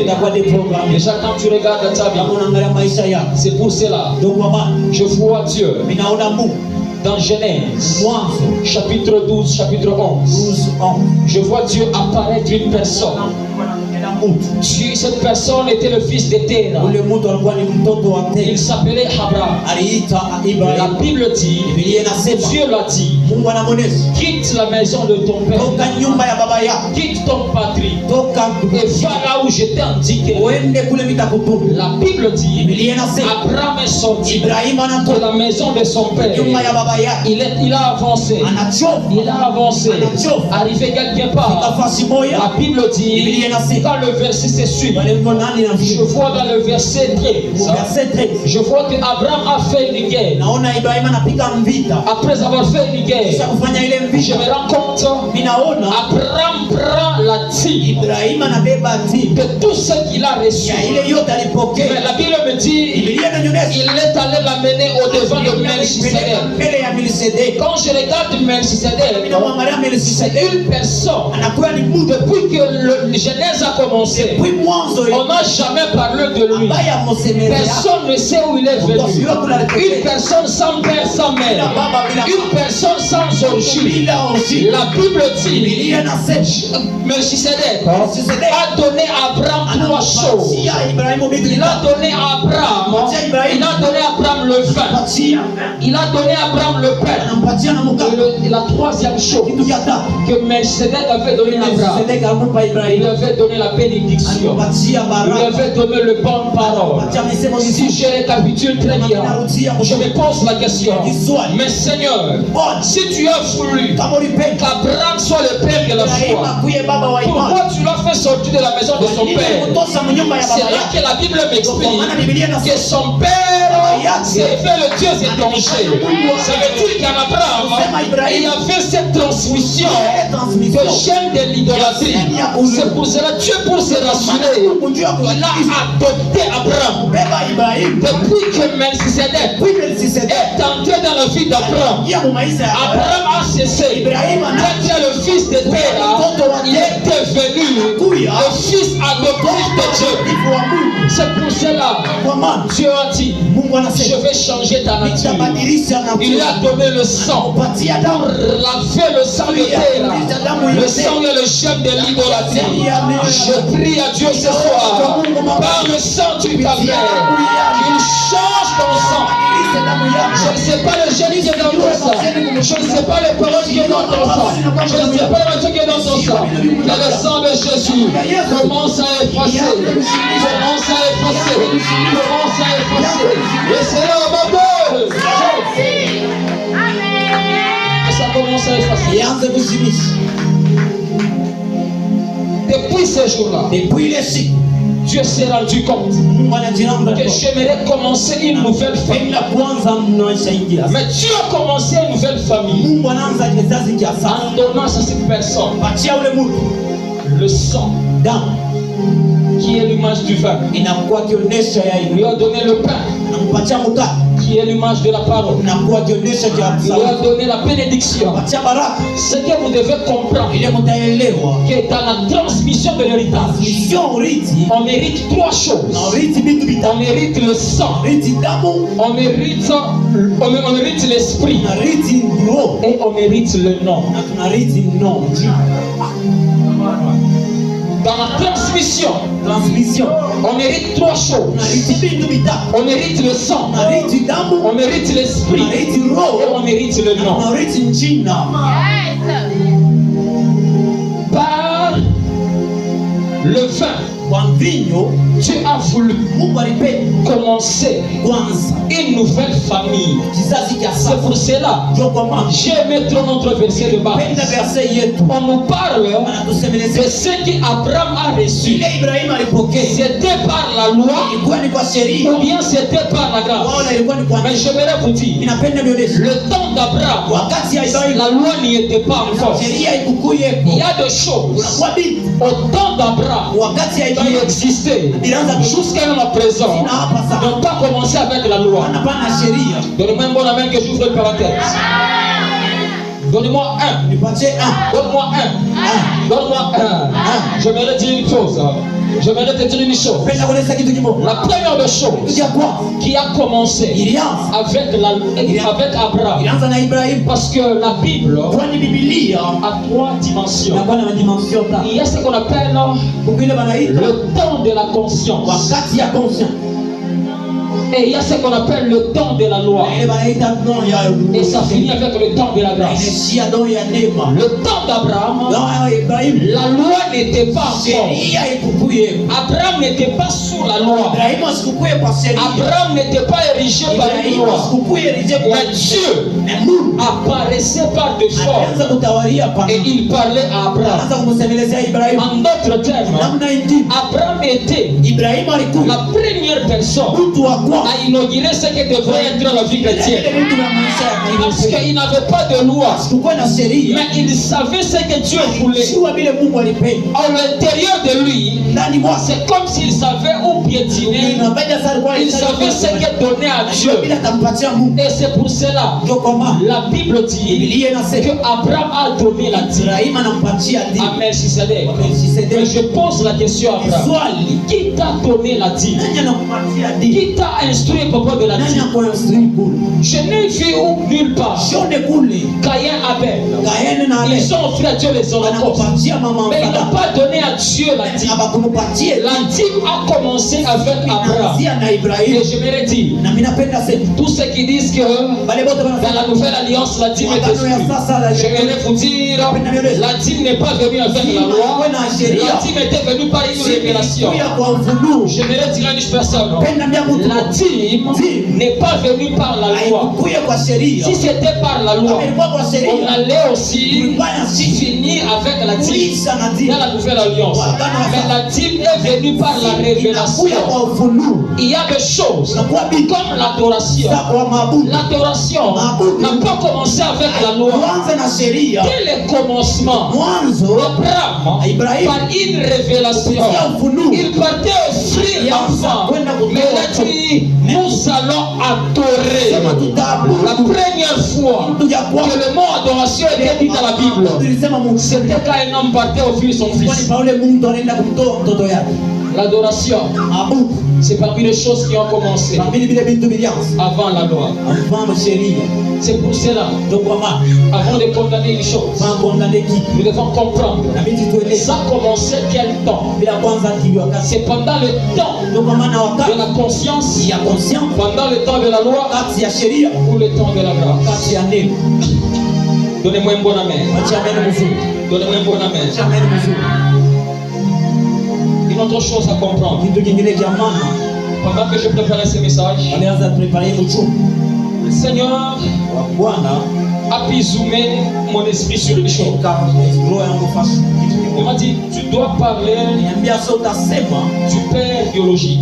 Déjà quand tu regardes ta vie, c'est pour cela je vois Dieu dans Genèse chapitre 12, chapitre 11. Je vois Dieu apparaître une personne. Cette personne était le fils de Terah. Il s'appelait Abraham. La Bible dit, Dieu l'a dit, Quitte la maison de ton père. Quitte ton patrie. Et va là où je t'ai indiqué. La Bible dit Abraham est sorti de la maison de son père. Il a avancé. Il a avancé. Arrivé quelque part. La Bible dit dans le verset c'est suivant. Je vois dans le verset 13. Je vois que Abraham a fait une guerre. Après avoir fait une guerre, je me rends compte Abraham prend la dîme de tout ce qu'il a reçu. Mais la Bible me dit il est allé l'amener au devant de Melchisedec. Quand je regarde Melchisedec, c'est une personne. Depuis que le Genèse a commencé, on n'a jamais parlé de lui. Personne ne sait où il est venu. Une personne sans père, sans mère. Une personne sans origine. La Bible dit Melchisedec a donné à Abraham 3 choses. Il a donné à Abraham le vin. Il a donné à Abraham le pain. Et la troisième chose que Melchisedec avait donné à Abraham, il avait donné la bénédiction. Il avait donné le bon parole. Si je récapitule très bien, je me pose la question, mais Seigneur, si tu as voulu qu'Abraham soit le père de la foi, pourquoi tu l'as fait sortir de la maison de son père? C'est là que la Bible m'explique que son père s'est fait le Dieu étranger. Ça veut dire qu'en Abraham, il y avait cette transmission de chaîne de l'idolâtrie. C'est pour cela Dieu, pour se rassurer, il a adopté Abraham. Depuis que Melchisedec est entré dans la vie d'Abraham, Abraham a cessé d'être le fils de Terah. Il est devenu le fils adoptif de Dieu. C'est pour cela Dieu a dit je vais changer ta nature. Il a donné le sang pour laver le sang de Terah. Le sang est le germe de l'idolâtrie. Je prie à Dieu ce soir, par le sang du Père, qu'il change ton sang. Je ne sais pas le génie qui est dans ton sang. Je ne sais pas les paroles qui sont dans ton sang. Je ne sais pas le truc qui est dans ton sang. Que le sang de Jésus commence à effacer. Commence à effacer. Commence à effacer. Le Seigneur m'aborde. Et ça commence à effacer. Depuis ce jour-là, Dieu s'est rendu compte que j'aimerais commencer une nouvelle famille. Mais Dieu a commencé une nouvelle famille en donnant à cette personne le sang qui est l'image du vin. Il lui a donné le pain qui est l'image de la parole. Il lui a donné la bénédiction. Ce que vous devez comprendre, que dans la transmission de l'héritage, on mérite 3 choses. On mérite le sang, on mérite l'esprit, et on mérite le nom. Dans la transmission, on mérite 3 choses. On mérite le sang, on mérite l'esprit, et on mérite le nom. Par le vin, Dieu a voulu commencer une nouvelle famille. C'est pour cela j'ai mis notre verset de base. On nous parle de ce qu'Abraham a reçu. C'était par la loi ou bien c'était par la grâce. Mais j'aimerais vous dire, le temps d'Abraham, la loi n'y était pas encore. Il y a des choses au temps d'Abraham qui existaient jusqu'à la présent, n'ont pas commencé avec la loi. Donnez-moi un bon amen que j'ouvre une parenthèse. Donnez-moi un. Donne-moi un. Donne-moi un. Je vais te dire une chose. Je vais te dire une chose. La première des choses qui a commencé avec Abraham, parce que la Bible a 3 dimensions. Il y a ce qu'on appelle le temps de la conscience. Et il y a ce qu'on appelle le temps de la loi. Et ça finit avec le temps de la grâce. Le temps d'Abraham, la loi n'était pas encore. Abraham n'était pas sous la loi. Abraham n'était pas érigé par une loi. Mais Dieu apparaissait par des formes. Et il parlait à Abraham. En d'autres termes, Abraham était la première personne à inaugurer ce qui devrait être la vie chrétienne. Parce qu'il n'avait pas de loi, mais il savait ce que Dieu voulait. À l'intérieur de lui, c'est comme s'il savait où piétiner. Il savait ce qu'il donnait à Dieu. Et c'est pour cela la Bible dit que Abraham a donné la dîme à Melchisedec. Mais je pose la question à Abraham, qui t'a donné la dîme? Qui t'a instruit à propos de la dîme? Je n'ai vu nulle part. Caïn, Abel, ils ont offert à Dieu les holocaustes, mais ils n'ont pas donné à Dieu la dîme. La dîme a commencé avec Abraham. Et je me redis, tous ceux qui disent que dans la nouvelle alliance la dîme est exclue, je vais vous dire, la dîme n'est pas venue avec la loi. La dîme était venue par une révélation. Je me dire à une personne, la dîme n'est pas venue par la loi. Si c'était par la loi, on allait aussi finir avec la dîme dans la nouvelle alliance. Mais la dîme est venue par la révélation. Il y a des choses comme l'adoration. L'adoration n'a pas commencé avec la loi. Dès le commencement, Abraham, par une révélation, il partait offrir l'enfant. Mais il a dit, nous allons adorer. La première fois que le mot adoration était dit dans la Bible, c'était quand un homme partait offrir son fils. L'adoration, c'est parmi les choses qui ont commencé avant la loi. C'est pour cela, avant de condamner les choses, nous devons comprendre. Ça a commencé quel temps? C'est pendant le temps de la conscience, pendant le temps de la loi ou le temps de la grâce. Donnez-moi un bon amen. Donnez-moi un bon amen. Une autre chose à comprendre. Pendant que je préparais ce message, le Seigneur a pisumé mon esprit sur les choses. Il m'a dit, tu dois parler du père biologique.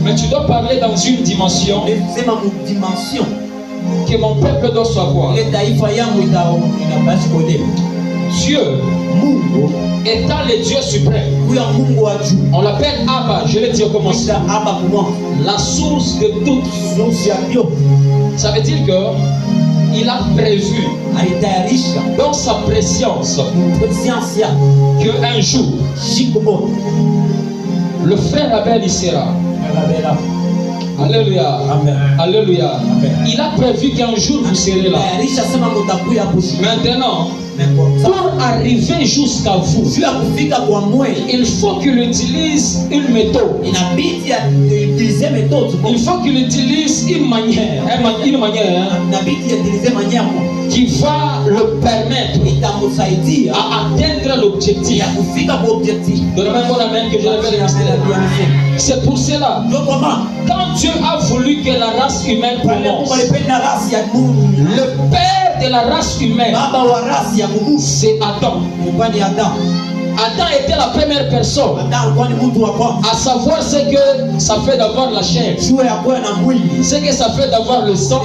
Mais tu dois parler dans une dimension que mon peuple doit savoir. Dieu étant le Dieu suprême, on l'appelle Abba, je l'ai dit au commencement, la source de toute source. Ça veut dire que il a prévu dans sa préscience qu'un jour le frère Abel y sera. Alléluia. Amen. Alléluia. Amen. Il a prévu qu'un jour vous serez là. Maintenant, pour arriver jusqu'à vous, il faut qu'il utilise une méthode. Il faut qu'il utilise une manière qui va le permettre à atteindre l'objectif. Donnez-moi un bon amen que je révèle le mystère. C'est pour cela, quand Dieu a voulu que la race humaine commence, le père de la race humaine, c'est Adam. Adam était la première personne à savoir ce que ça fait d'avoir la chair, ce que ça fait d'avoir le sang,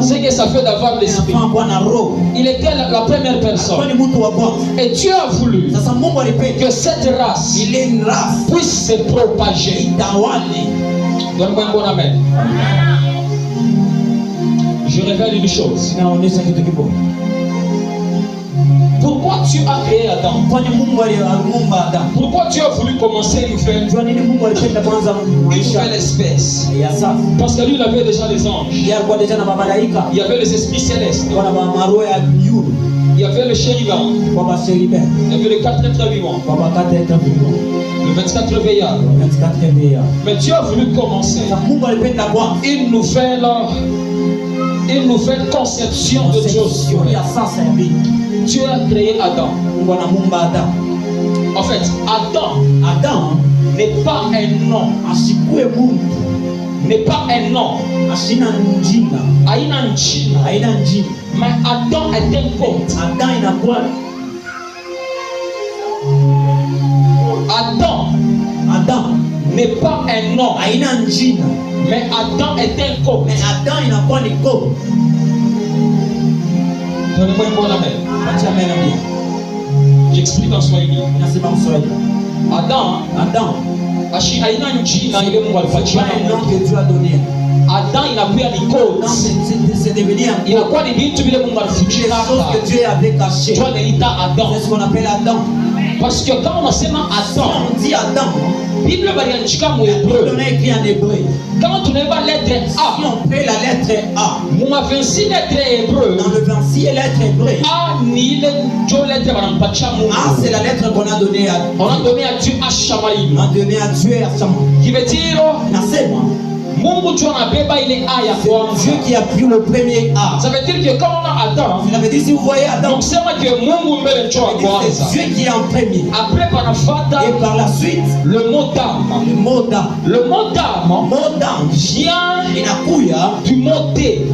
ce que ça fait d'avoir l'esprit. Il était la première personne. Et Dieu a voulu que cette race puisse se propager. Donne-moi un bon amen. Je révèle une chose. Pourquoi tu as créé Adam? Pourquoi tu as voulu commencer une nouvelle espèce? Parce que lui, il avait déjà les anges. Il y avait les esprits célestes. Il y avait le chérubin. Il y avait le 4 êtres vivants. Le 24 veillards. Mais Dieu a voulu commencer une nouvelle conception de Dieu. Dieu a créé Adam. En fait, Adam n'est pas un nom. N'est pas un nom. Mais Adam est un code. Adam n'est pas un nom. Mais Adam est un code. Donnez-moi une bonne amen. J'explique en Swahili. Adam haina jina ile Mungu alipatia. Adam inakuwa ni code. Inakuwa ni vitu vile Mungu alifichia hapa. Dieu anaita Adam. C'est ce qu'on appelle Adam. Parce que quand on asema Adam, on dit Adam. Bible baliandika mu hébreu. Quand on lève la lettre A, si on fait la lettre A, mon 26 lettres hébreu. Dans le 26 lettres hébreu. A ni le jo lettre banampatia Mungu. A c'est la lettre qu'on a donné à Dieu. On a donné à Dieu à Shamaïm. On a donné à Dieu à Shamaïm. Qui veut dire nasema Mungu tu anabeba ile A ya kwanza. Dieu qui a pris le premier A. Ça veut dire que quand on a Adam, ça veut dire si vous voyez Adam, donc c'est moi que Mungu mbele tu a kwanza. C'est Dieu qui est en premier. Après panafata et par la suite le mot d'âme. Le mot d'âme vient inakuya du mot T.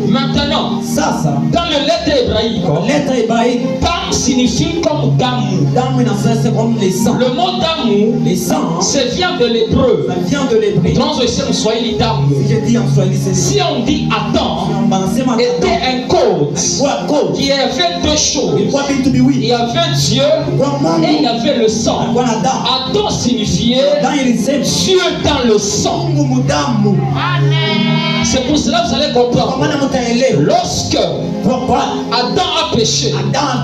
Maintenant, ça dans le lettre hébraïque, d'âme signifie comme damu. Damu c'est comme les sangs. Le mot damu, les sangs, ça vient de l'hébreu. Ça vient de l'hébreu. Si on dit Adam était un code qui avait deux choses. Il y avait Dieu et il y avait le sang. Adam signifiait Dieu dans le sang. C'est pour cela que vous allez comprendre. Lorsque Adam a péché,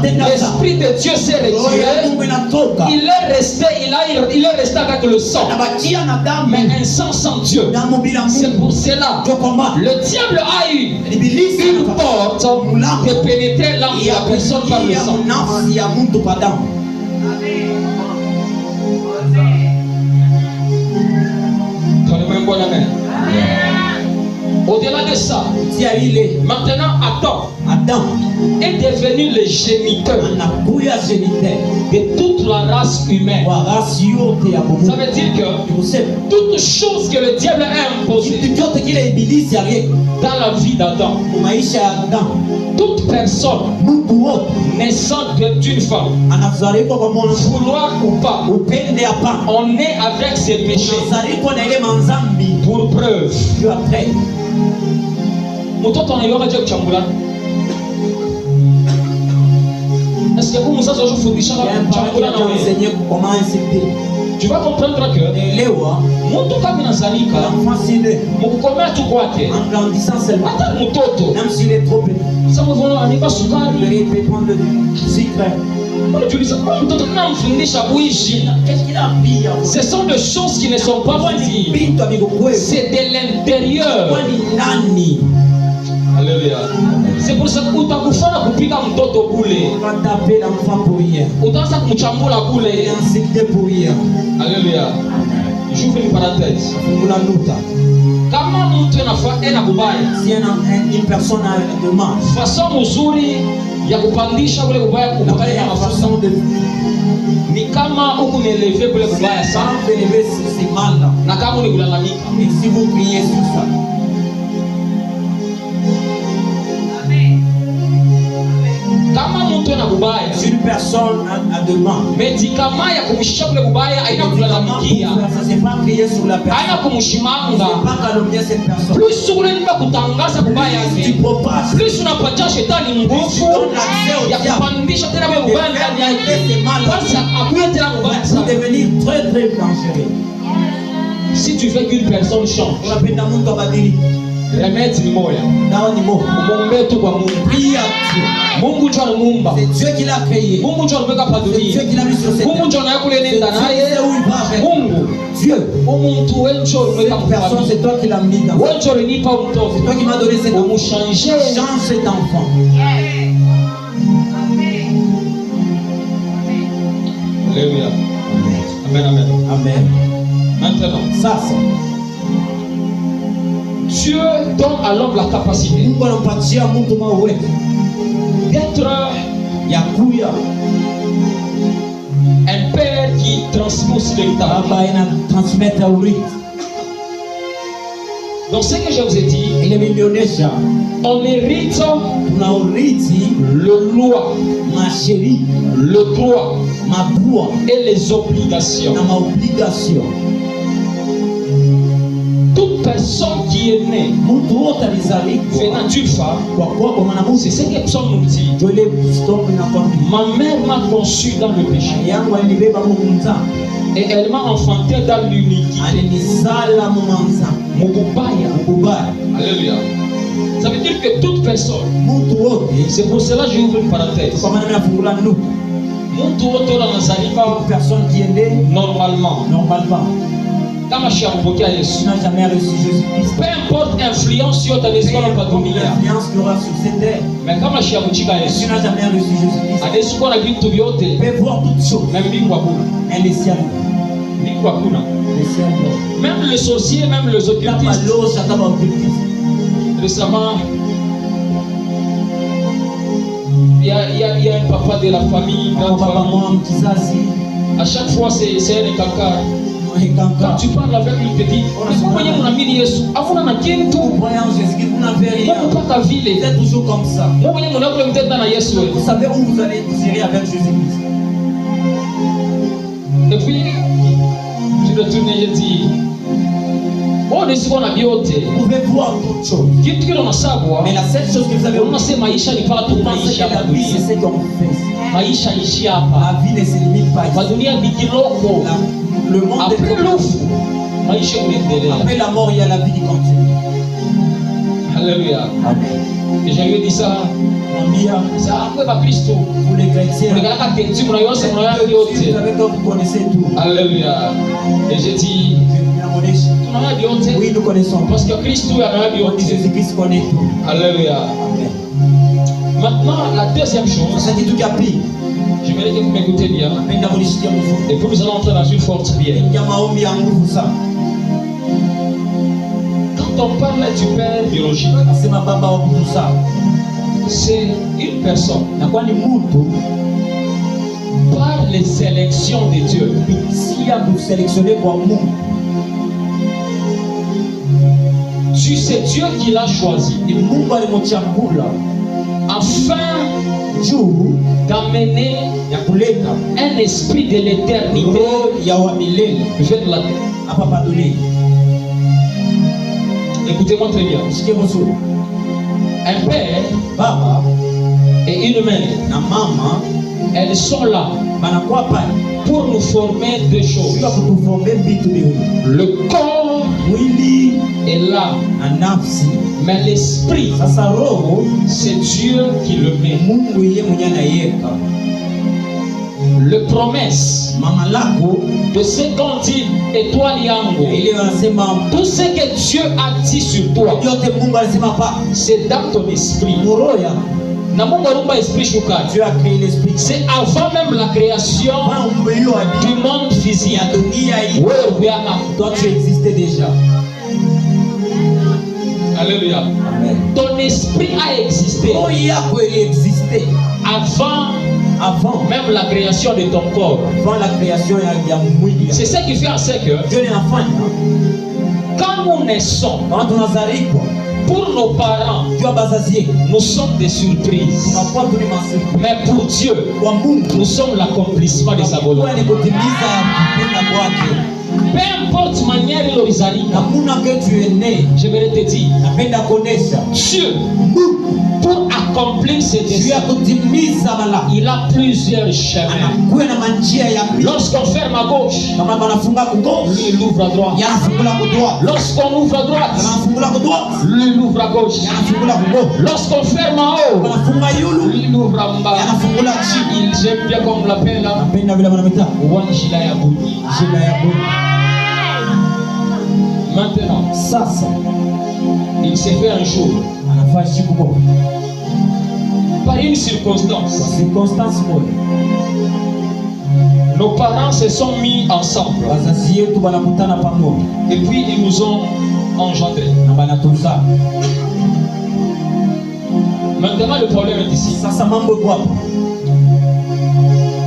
l'Esprit de Dieu s'est retiré. Il est resté avec le sang. Mais un sang sans Dieu. C'est pour cela le diable a eu une porte de pénétrer l'âme de la personne par le sang. Donnez-moi une bonne amen. Au-delà de ça, maintenant Adam est devenu le géniteur de toute la race humaine. Ça veut dire que toute chose que le diable a imposée dans la vie d'Adam, toute personne naissante d'une femme, vouloir ou pas, on est avec ses péchés. Pour preuve, est-ce que vous nous avez enseigné comment insulter? Tu vas comprendre que mtu kama inazalika mkukomea tu kwake hata mtoto sasa mvono anipa sukari mtoto tunamfundisha kuishi. Ce sont des choses qui ne sont pas visibles, c'est de l'intérieur. Alléluia. C'est pour ça que utakufana kupika mtoto bule. Utaanza kumchambula bule. Alléluia. J'ouvre une parenthèse. Kama mtu ena kubaya, si une personne a de mal, façon mzuri ya kupandisha bule kubaya kupandisha façon de ni kama huku nieleve bule kubaya sana, c'est mal. Na kama ni kulalamika, et si vous priez sur ça. Kama mtu ana kubaya, si une personne a demande, médicament ya kumshika kule kubaya haina kulalamikia, c'est pas prier sur la personne, haina kumshimanga, pas calomnier cette personne. Plus ule nipa kutangaza kubaya, plus unapatia shetani nguvu ya kupandisha tena wewe kubaya ndani yake, basi akuye tena kubaya sana, devenir très très dangereux. Si tu veux qu'une personne change, unapenda mtu abadilike, remède ni moya. Dawa ni moja. Muombe tu kwa Mungu. Pia Mungu ndiye anamuumba. C'est Dieu qui l'a créé. Mungu ndiye anaweka pa dunia. C'est Dieu qui l'a mis sur cette terre. Mungu ndiye anayekule nenda naye. Mungu. Dieu. Mungu wewe ndiye unaweka personne, c'est toi qui l'as mis dans. Wewe ndiye ulinipa mtoto. C'est toi qui m'as donné cet enfant. Change cet enfant. Amen. Maintenant, Ça. Dieu donne à l'homme la capacité d'être un père qui transmet l'héritage. Donc ce que je vous ai dit, on hérite le loi, le droit et les obligations. Toute personne qui est née venant d'une femme, c'est ce que Psaume nous dit. Ma mère m'a conçu dans le péché et elle m'a enfanté dans l'iniquité. Alléluia. Ça veut dire que toute personne, c'est pour cela que j'ouvre une parenthèse. Une personne qui est née normalement. Quand tu n'as jamais reçu Jésus-Christ, peu importe l'influence sur ta maison, l'influence qu'il aura sur cette terre, mais quand tu n'as jamais reçu Jésus-Christ, tu peux voir toutes choses, même les ciels, même les sorciers, même les occultistes. Récemment, il y a un papa de la famille, à chaque fois c'est un caca. Quand tu parles avec lui, il te dit, mon ami Yesu, avant on a qu'un tout. Pourquoi ta vie est toujours comme ça? Vous savez où vous allez vous irez avec Jésus-Christ. Et puis, je retourne et je dis, vous pouvez voir toutes choses. Mais la seule chose que vous avez oublié, c'est que la vie, c'est ce qu'on fait. La vie ne se limite pas ici. Le monde après l'offre, après la mort, il y a la vie qui continue. Alléluia. Amen. Et je lui ai dit ça. Pour les chrétiens, vous connaissez tout. Alléluia. Et j'ai dit, oui, nous connaissons. Parce que Jésus-Christ connaît tout. Alléluia. Amen. Maintenant, la deuxième chose, j'aimerais que vous m'écoutez bien. Et puis nous allons entrer dans une forte prière. Quand on parle du Père biologique, c'est une personne par les élections de Dieu. C'est Dieu qui l'a choisi afin d'amener un esprit de l'éternité vers la terre. Écoutez-moi très bien. Un père et une mère, elles sont là pour nous former deux choses. Le corps est là, mais l'esprit, c'est Dieu qui le met. Le promesse de ce qu'on dit étoile yango, tout ce que Dieu a dit sur toi, c'est dans ton esprit. Dieu a créé l'esprit. C'est avant même la création du monde physique. Toi tu existais déjà. Alléluia. Amen. Ton esprit a existé avant même la création de ton corps. Avant la création, c'est ce qui fait en sorte que quand nous naissons, pour nos parents, nous sommes des surprises. Mais pour Dieu, nous sommes l'accomplissement de sa volonté. Peu importe manière que tu es né, je vais te dire, Dieu, pour accomplir ses desseins, il a plusieurs chemins. Lorsqu'on ferme à gauche, lui il ouvre à droite. Lorsqu'on ouvre à droite, lui il ouvre à gauche. Lorsqu'on ferme en haut, lui il ouvre en bas. J'aime bien comme l'appelle là. Maintenant, il s'est fait un jour par une circonstance. Nos parents se sont mis ensemble. Et puis ils nous ont engendrés. Maintenant le problème est ici.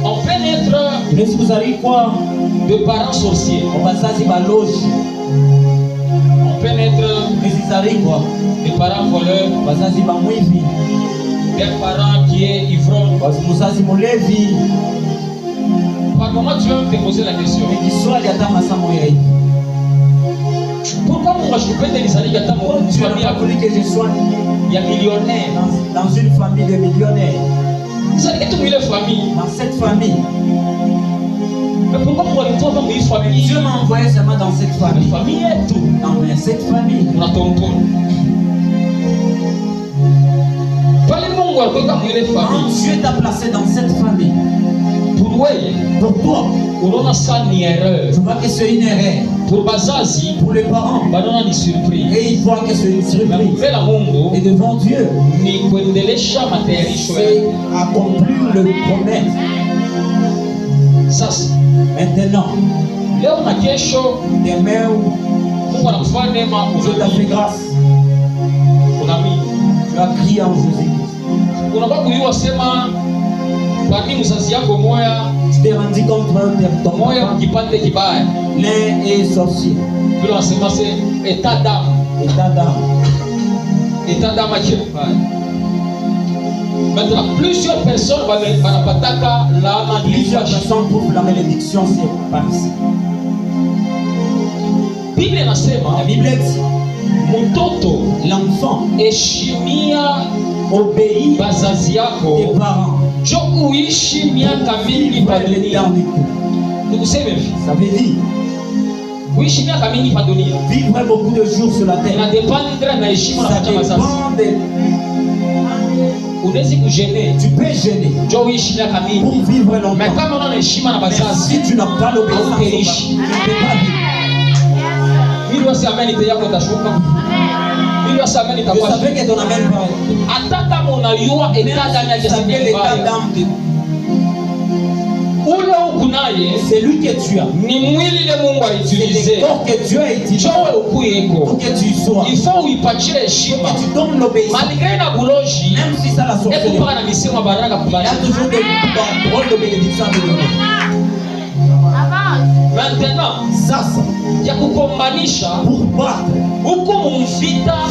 On peut naître de parents sorciers. On peut naître des parents voleurs, des parents qui est ivrogne. Par moment tu vas me poser la question. Pourquoi moi je peux te dire que je sois millionnaire dans une famille de millionnaires? Dans cette famille. Mais pourquoi moi je dois avoir une famille? Dieu m'a envoyé seulement dans cette famille. La famille est tout. Non mais cette famille. On a ton tour. Dieu t'a placé dans cette famille. Pour toi, tu vois que c'est une erreur. Pour Bazazi, pour les parents, et ils voient que c'est une surprise. Et devant Dieu, c'est accomplir le promesse. Maintenant, demain, Dieu t'a fait grâce. Tu as crié en Jésus. Tu t'es rendu compte que ton l'un est sorcier. État d'âme. Maintenant, plusieurs personnes trouvent la malédiction, c'est par ici. La Bible dit, l'enfant obéit tes parents. Ça veut dire vivre beaucoup de jours sur la terre. Ça dépend tu peux gêner pour vivre longtemps. Mais si tu n'as pas l'obéissance, tu ne peux pas vivre. Je savais que ton amen c'est lui que tu as. C'est le corps que Dieu a utilisé pour que tu sois. Il faut lui que tu donnes l'obéissance. Même si ça la sorcellerie, il y a toujours des paroles de bénédiction à te donner. Maintenant, pour battre,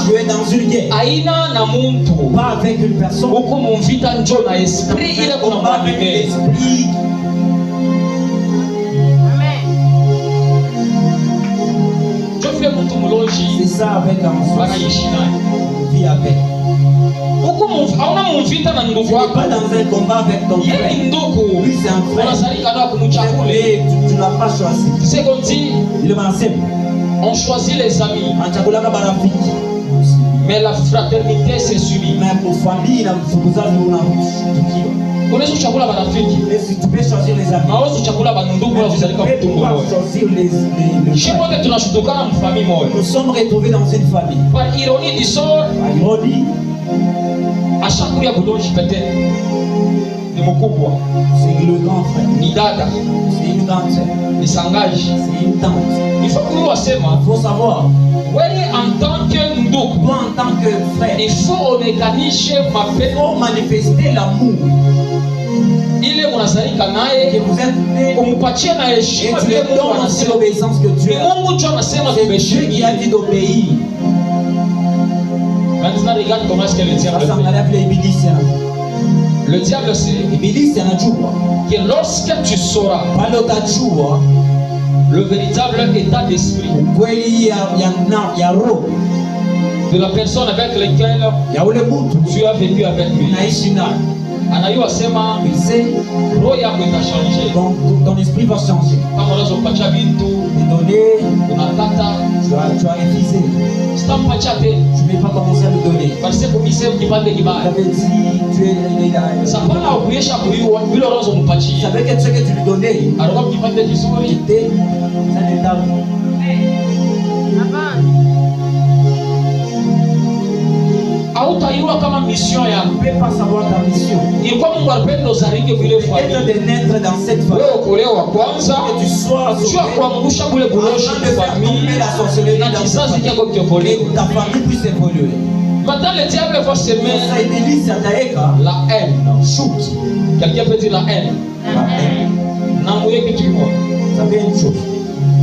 tu es dans une guerre. Pas avec une personne. Combat avec l'esprit. C'est ça avec un vie avec. Tu n'es pas dans un combat avec ton frère. Lui c'est un frère. Tu ne l'as pas choisi. C'est qu'on dit, on choisit les amis, mais la fraternité c'est suivi. Mais pour famille, si tu peux choisir les amis, tu peux pas choisir les nous sommes retrouvés dans une famille. Par ironie du sort, à chaque fois, il y a peut-être de Mokubwa. C'est le grand frère. Ni dada. C'est une grande sœur. Il s'engage. C'est une tante. Il faut que nous il faut savoir. Oui, en tant que Ndoukou, toi en tant que frère, il faut manifester l'amour. Il est mon azali kanae que vous êtes umupatia na heshima vile Mungu anasema l'obéissance que Dieu a. Mungu ndio anasema Dieu qui a dit d'obéir. Maintenant regarde comment est-ce que le diable fait. Le diable c'est que lorsque tu sauras le véritable état d'esprit de la personne avec laquelle tu as vécu avec lui, anayua sema roho yako itachangé, ton esprit va changer. Kama unazopacha vitu donner, unakata, tu as refusé. Sitampacha tena, tu ne vais pas commencer à me donner. Parce que kumisema kipande kibaya. Ça veut dire tu es sapana ukuyesha kuiwa vile unazompatia. Ça veut que ce que tu lui donnais, alors kipande kizuri était ça n'est pas. hautaiua kama mission yako. Tu ne peux pas savoir ta mission. Ilikuwa Mungu alipenda uzalike vile famille. De naître dans cette famille. Wewe ukolewa kwanza. Que tu sois tu as kuangusha bule buloshi kwa famille. Na kizazi chako kiokolewe. Ta famille puisse évoluer. Maintenant le diable va semer la haine. Chuki. Quelqu'un peut dire la haine. La haine. N'amouye que tu vois. Ça fait une chose.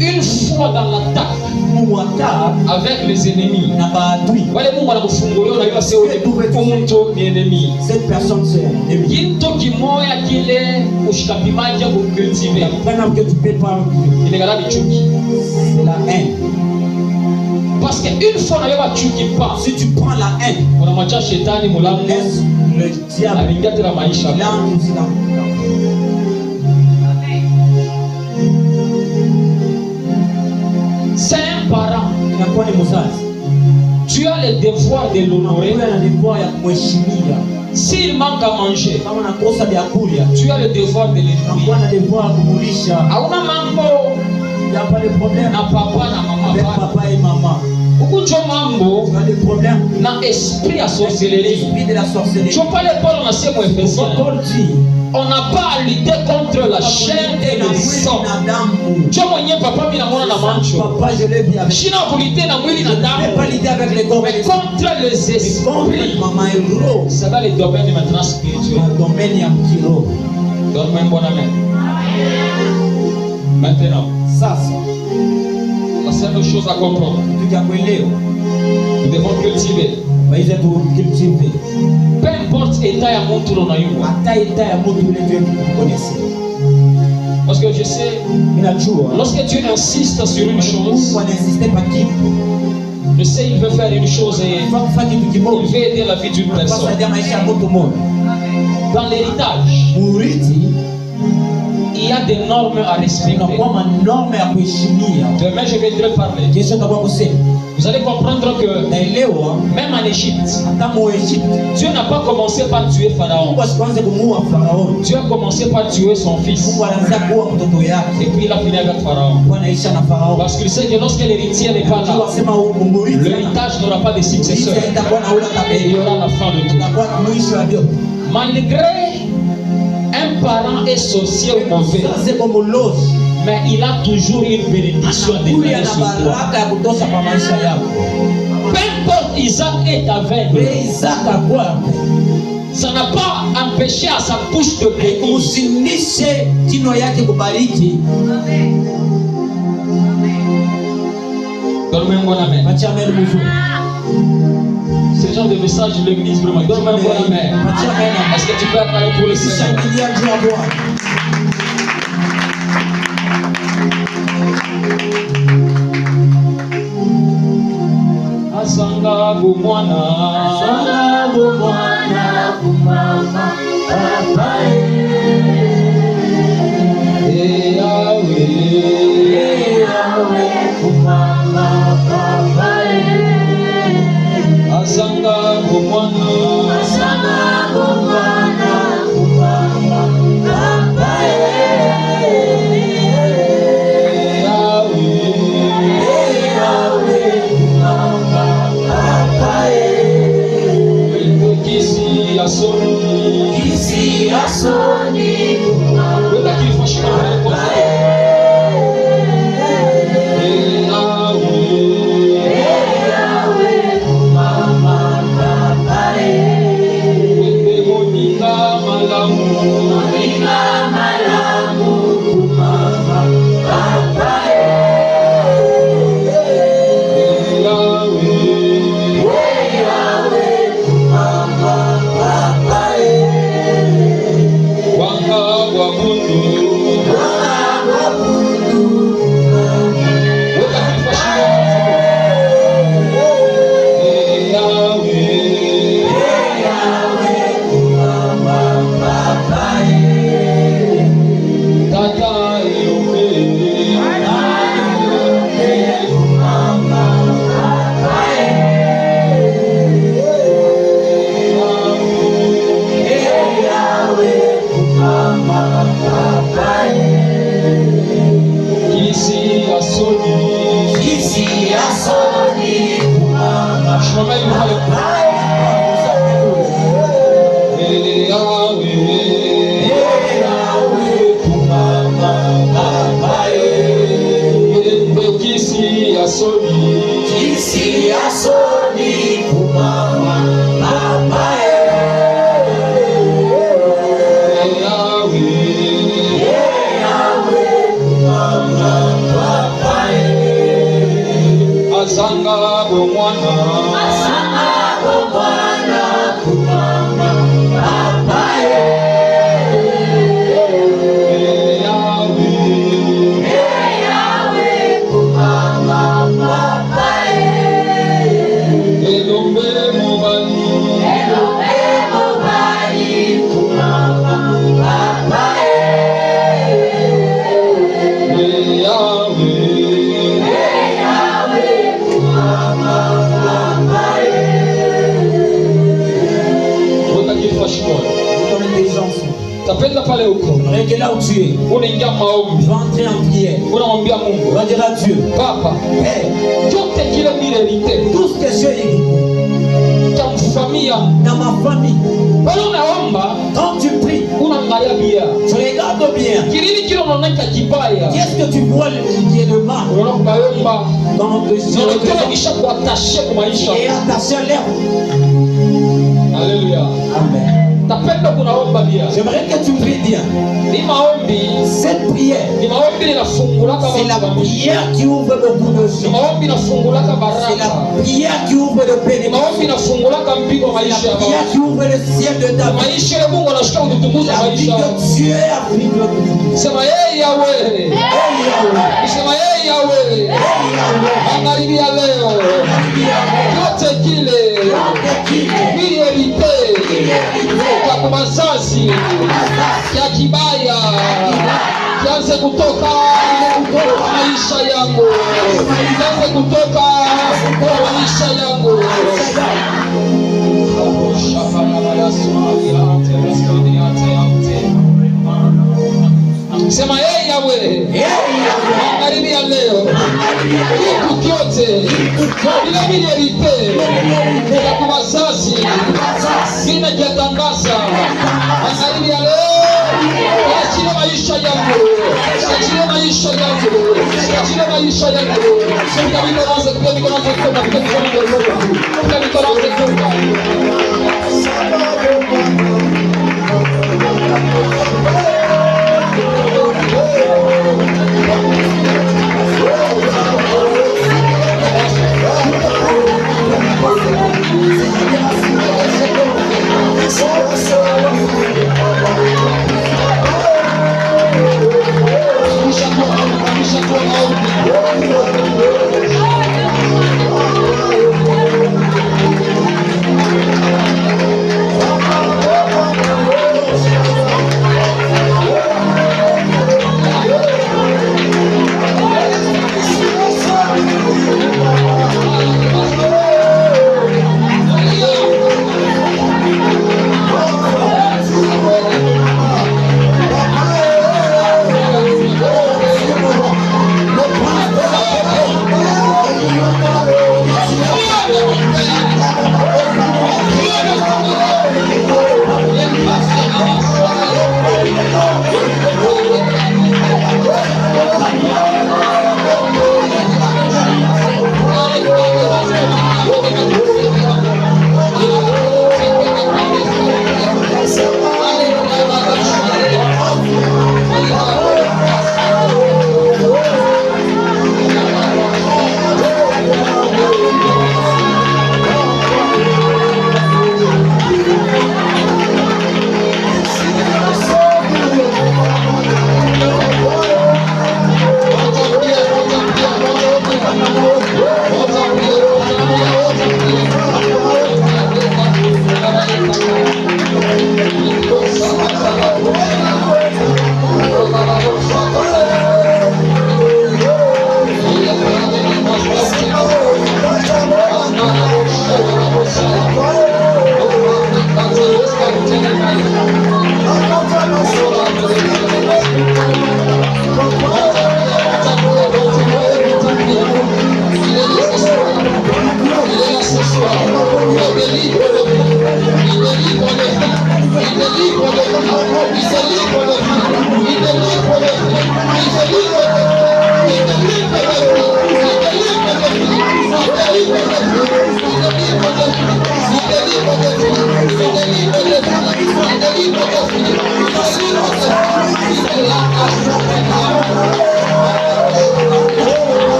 Une fois dans l'attaque avec les ennemis, cette personne c'est un ennemi. Que tu peux pas. C'est la haine. Parce qu'une fois si tu prends la haine, laisse le diable. C'est un parent. Tu as le devoir de l'honorer. S'il manque à manger, tu as le devoir de l'élever. Auna mambo il n'y a pas de problème. Na papa na maman. Avec papa et maman. Tu as des problèmes. Na esprit à sorcellerie. Esprit de la sorcellerie. Tu pas les Paul, on n'a pas à lutter contre la chair et le sang. Tu as moyen papa mi na mona na mancho. Papa je l'ai vu avec. China kulite na mwili na damu. Pas lutter avec les corps. Mais contre les esprits. Maman héros. C'est dans les domaines maintenant spirituels. Dans le domaine yamkiro. Donne-moi un bon amen. Maintenant. Ça. La seule chose à comprendre. Nous devons cultiver. Peu importe l'état à mon tour, on a eu. Parce que je sais, lorsque Dieu insiste sur une chose, je sais, il veut faire une chose et il veut aider la vie d'une personne. Dans l'héritage, il y a des normes à respecter. Demain, je viendrai parler. Vous allez comprendre que même en Égypte, Dieu n'a pas commencé par tuer Pharaon. Dieu a commencé par tuer son fils. Et puis il a fini avec Pharaon. Parce qu'il sait que lorsque l'héritier n'est pas là, l'héritage n'aura pas de successeur. Et il y aura la fin de tout. Malgré un parent est sorcier ou mauvais, mais il a toujours une bénédiction de Dieu sur toi. Peu importe Isaac est aveugle, ça n'a pas empêché à sa bouche de bénir. Donne-moi un bon amen. C'est le genre de message de l'église vraiment. Donne-moi un bon amen. Est-ce que tu peux acclamer pour le Seigneur? Asanga bumwana, kumama, papa Yahweh, kumama, papa Asanga bumwana, kumama, papa Tapenda pale huko. Que là où tu es, Unaingia maombi. va entrer en prière. Unamwambia Mungu. Va dire à Dieu, Papa, chote kile nilirite. tout ce que j'ai hérité Tamfamia. dans ma famille. Wale unaomba, Quand tu pries, unaangalia bia. tu regardes bien. Kilini kile unaoneka kibaya. Qu'est-ce que tu vois qui est le mal Unaona kubayomba. dans le Unaona kisha kuatashe kwa maisha. et attaché à l'herbe. Alléluia. Amen. Tapenda kunaomba bia. J'aimerais que tu pries bien. Ni maombi. Cette prière, Ni maombi inafungulaka c'est la mambo. prière qui ouvre beaucoup de Ni choses. maombi inafungulaka C'est baraka. la prière qui ouvre le Ni bénédiction. maombi inafungulaka mpigo C'est maisha la ya prière baba. qui ouvre le ciel de ta vie. Maisha ya Mungu anashika kutukuza La vie maisha. que Dieu a pris de nous. Sema yeye Yahweh. Hey Yahweh, Sema yeye Yahweh. hey Yahweh, Magharibi ya leo. Yote kile milierite kwa kumazazi ya kibaya kianze kutoka maisha yangu, kianze kutoka maisha yangu. Sema yeye Yahweh, magharibi ya leo kitu kyote ile milierite ya kumazazi ninajitangaza magharibi ya leo, achile maisha yangu, achile maisha yangu, achile maisha yangu. Sema mikono zangu, mikono zangu, mikono zangu.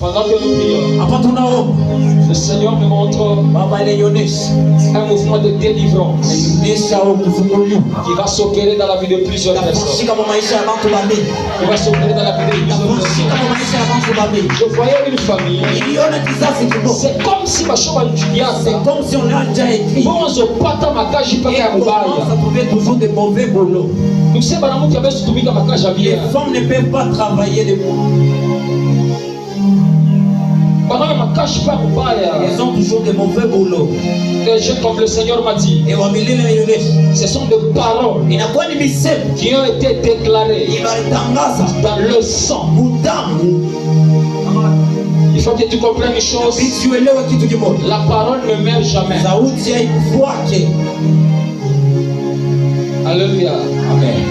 Pendant que nous prions, le Seigneur me montre un mouvement de délivrance qui va s'opérer dans la vie de plusieurs personnes. Qui va s'opérer dans la vie de plusieurs personnes. Je voyais une famille. C'est comme si ma chambre c'est comme si on a déjà écrit. On trouvait toujours des mauvais boulots. Les femmes ne peuvent pas travailler de Ils ont toujours des mauvais boulots. Comme le Seigneur m'a dit, ce sont des paroles qui ont été déclarées dans le sang. Il faut que tu comprennes une chose. La parole ne meurt jamais. Alléluia. Amen.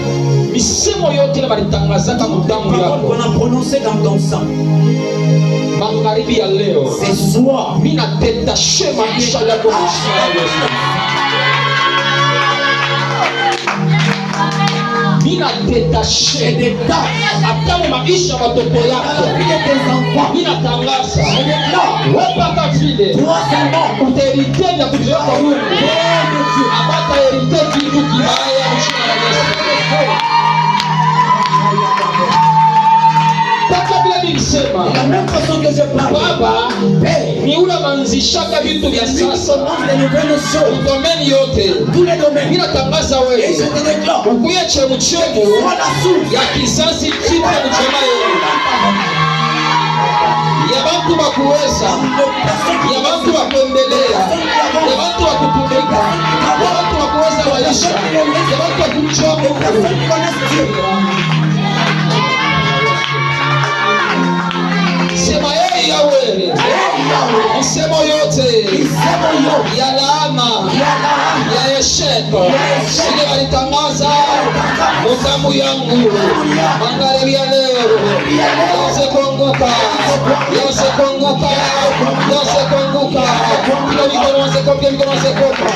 Qu'on a prononcé dans ton sang. Ce soir, mina détaché des tâches atamo maisha watoto yako mina tangaza wapaka vile utaherite na kujua kwa Mungu abata herite kitu kibaya mshina la Yesu. Taka bila nilisema Baba ni ule manzishaka vitu vya sasa udomeni yote mina tangaza wewe ukuye chemuchemu ya kizazi kipya mchema ya bantu bakuweza ya bantu bakuendelea ya bantu bakutumika ya bantu bakuweza maisha ya bantu bakumjua sema yeye yawe misemo yote ya laana ya esheko ile walitangaza damu yangu magharibi ya leo yose kuanguka yose kuanguka yose kuanguka kila mikono wasekopa mikono wasekopa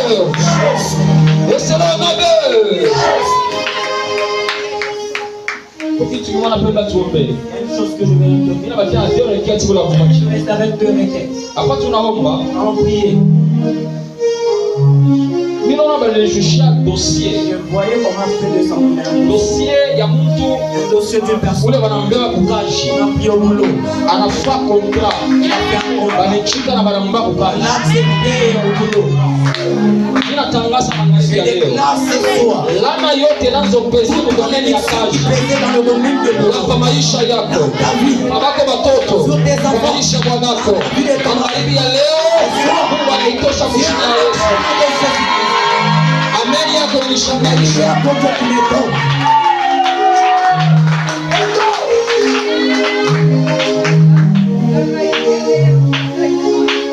Et c'est là, pour qui tu m'en appelles la tromper. Il y a une chose que je vais lui donner. Il va dire à deux requêtes pour la Je reste avec 2 requêtes. après, tu n'as pas. Allons prier. Mais non, on va aller chercher un dossier. Je voyais comment fait descendre un Dossier, il y a mon tour. le dossier d'une Vous personne. voulez voir un peu à Bukaji. On a pris au boulot. À la fois contrat. Il a fait un contrat. Bah, les chicas n'a pas d'amba Il Bukaji. a accepté au boulot. Il a tendance à m'engager Je à l'éo. déclare ce soir. Lana yote nazo pesi mu domaine ya kazi. Pesé dans le domaine de l'eau. Kwa maisha yako. Ta vie. Babako batoto. Kwa maisha bwanako. Magharibi ya leo Mungu anaitosha kushina Yesu. Amen yako nishangaisha.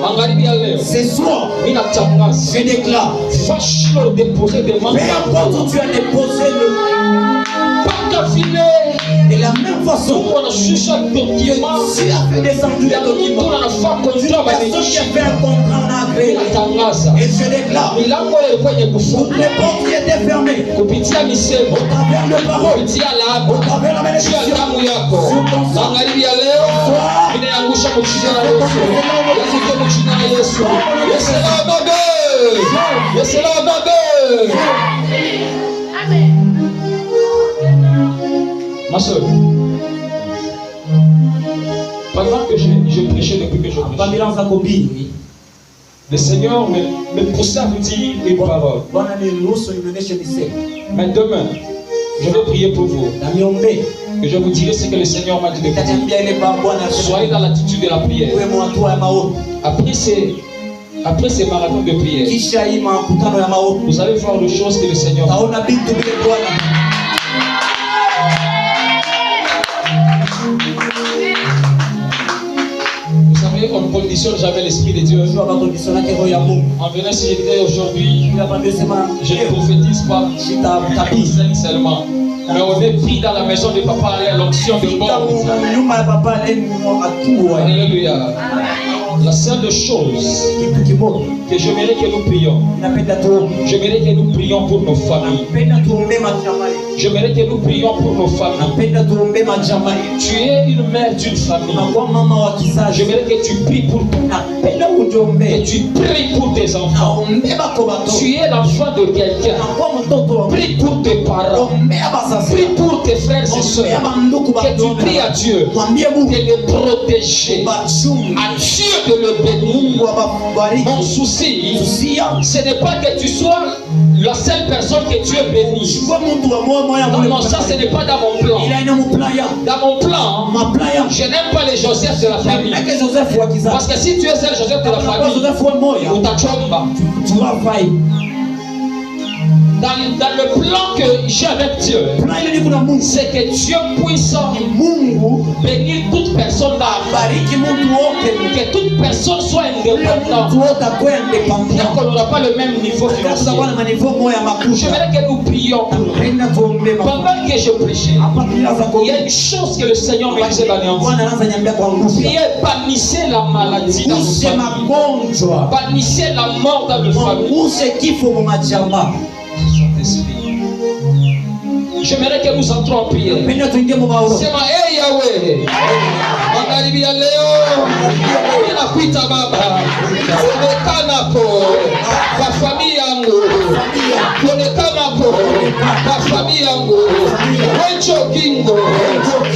Magharibi ya leo. Ce soir, Mimi natangaza. je déclare. Fâche-le déposer des mains. Peu importe où tu as déposé le. Paka vile. De la même façon, Mungu anashusha document. tu as fait descendre Ya le mtu document. anafaa Une contrat personne qui badilisha. a fait un contrat en agréé. Natangaza. Et je déclare. Milango ile ilikuwa yenye Toutes kufungwa les portes qui étaient fermées. kupitia misemo, Au travers de paroles. kupitia Au laana, travers de la juu ya bénédiction. damu yako. Magharibi ya leo inaangusha mchina na Yesu. Yazike mchina na Yesu. Yesu la baba. Yesu la baba. Ma soeur, pendant que je prêchais depuis que je prêchais, Pamela Zakobi. le Seigneur me poussait à vous dire une parole. Bwana niruhusu nionyeshe niseme. Mais demain, je vais prier pour vous. Na niombe. Et je vous dirai ce que le Seigneur m'a dit de vous dire. Nitaniambia ile kwa Bwana. Soyez dans l'attitude de la prière. Uwe mwatua ya maombi. Après ces marathons de prière, Kisha hii makutano ya maombi. vous allez voir les choses que le Seigneur fait. Taona vitu vile Bwana. Vous savez, on ne conditionne jamais l'Esprit de Dieu. Unajua makondisio yake roho ya Mungu. En venant, si je disais aujourd'hui, Bila pandesema je ne prophétise pas, sitabii. seulement. Mais on est pris dans la maison de papa à l'onction de mort. Nyuma ya papa leo atua. Alléluia. La seule chose Kitu kimoja. que j'aimerais que nous prions, Napenda tuombe. j'aimerais que nous prions pour nos familles. Napenda tuombe majama yetu. J'aimerais que nous prions pour nos familles. Napenda tuombe majama yetu. Tu es une mère d'une famille. Unakuwa mama wa kizazi. J'aimerais que tu pries pour ton Napenda que utuombe. tu pries pour tes enfants. Naombe bako bato. Tu es l'enfant de quelqu'un. Unakuwa mtoto wa Prie pour tes parents. Ombea bazazi. Prie pour tes frères et sœurs. Ombea banduku Que tu bato. pries à Dieu Mwambie de Mungu les protéger. bachungu. À Dieu de le bénir. Mungu awabariki. Mon souci, Usia. ce n'est pas que tu sois la seule personne que Dieu bénit. Chukua mtu wa moyo moyo Non, non, ça ce n'est pas dans mon plan. ila ina mplaya. Dans mon plan, Maplaya. je n'aime pas les Joseph de la famille. Eke Joseph wa kizazi. Parce que si tu es seul Joseph de la Kama famille, Joseph wa moya. utachomba. Tu vas faillir. Dans le plan que j'ai avec Dieu, Plan ile niko na Mungu. c'est que Dieu puisse Mungu bénir toute personne d'âme. bariki mtu wote. Que toute personne soit Mtu indépendante. wote akwe Bien independent. qu'on n'aura pas le même niveau Tutakuwa financier. na manivo moya makusha. J'aimerais que nous prions pour nous. Napenda tuombe makusha. Pendant que je prêchais, Hapa tunaanza il y a kuomba. une chose que le Seigneur me disait dans les enfants. Bwana anaanza niambia kwa nguvu. Priez, bannissez la maladie dans vos Use familles. magonjwa. Bannissez la mort dans vos familles. Use kifo mu majama. Saint-Esprit. J'aimerais que nous entrons en prière. Napenda tuingie mu maombi. Sema, hey Yahweh, magharibi ya leo ninakuita Baba, onekanapo kwa familia yangu, onekanapo kwa familia yangu, wencho ukingo,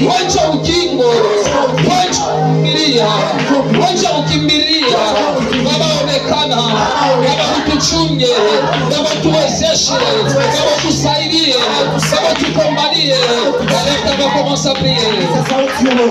wencho ukimbilia, wencho ukimbilia, Baba onekana, Baba utuchunge, Baba tuwezeshe, Baba tusaidie, Baba tukombalie. Allez, on va commencer à prier. Sasa ukiona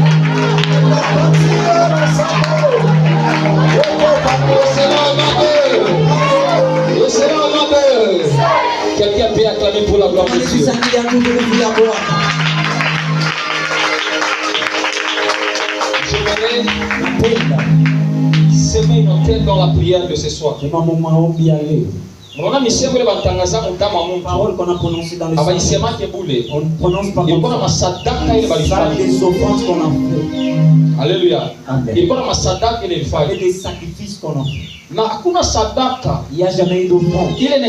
Thank you. mains pour la gloire de Dieu. J'aimerais semer une tête dans la prière de ce soir. On a mis ces paroles qu'on a prononcées dans le on prononce pas comme ça. Des offrandes qu'on a fait. Alléluia. Amen. Il y a des sacrifices qu'on a fait. Il n'y a jamais eu d'offrande. Il est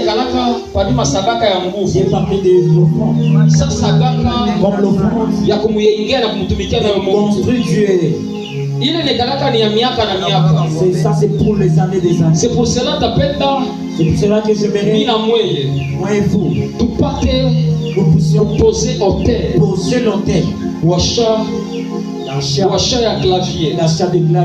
parmi des offrandes. Ça sadaka comme l'offrande. Il y a construit Dieu. Il est c'est ça, c'est pour les années des années. C'est pour cela c'est pour cela que je verrai moi et vous nous puissions poser l'autel l'achat de clavier.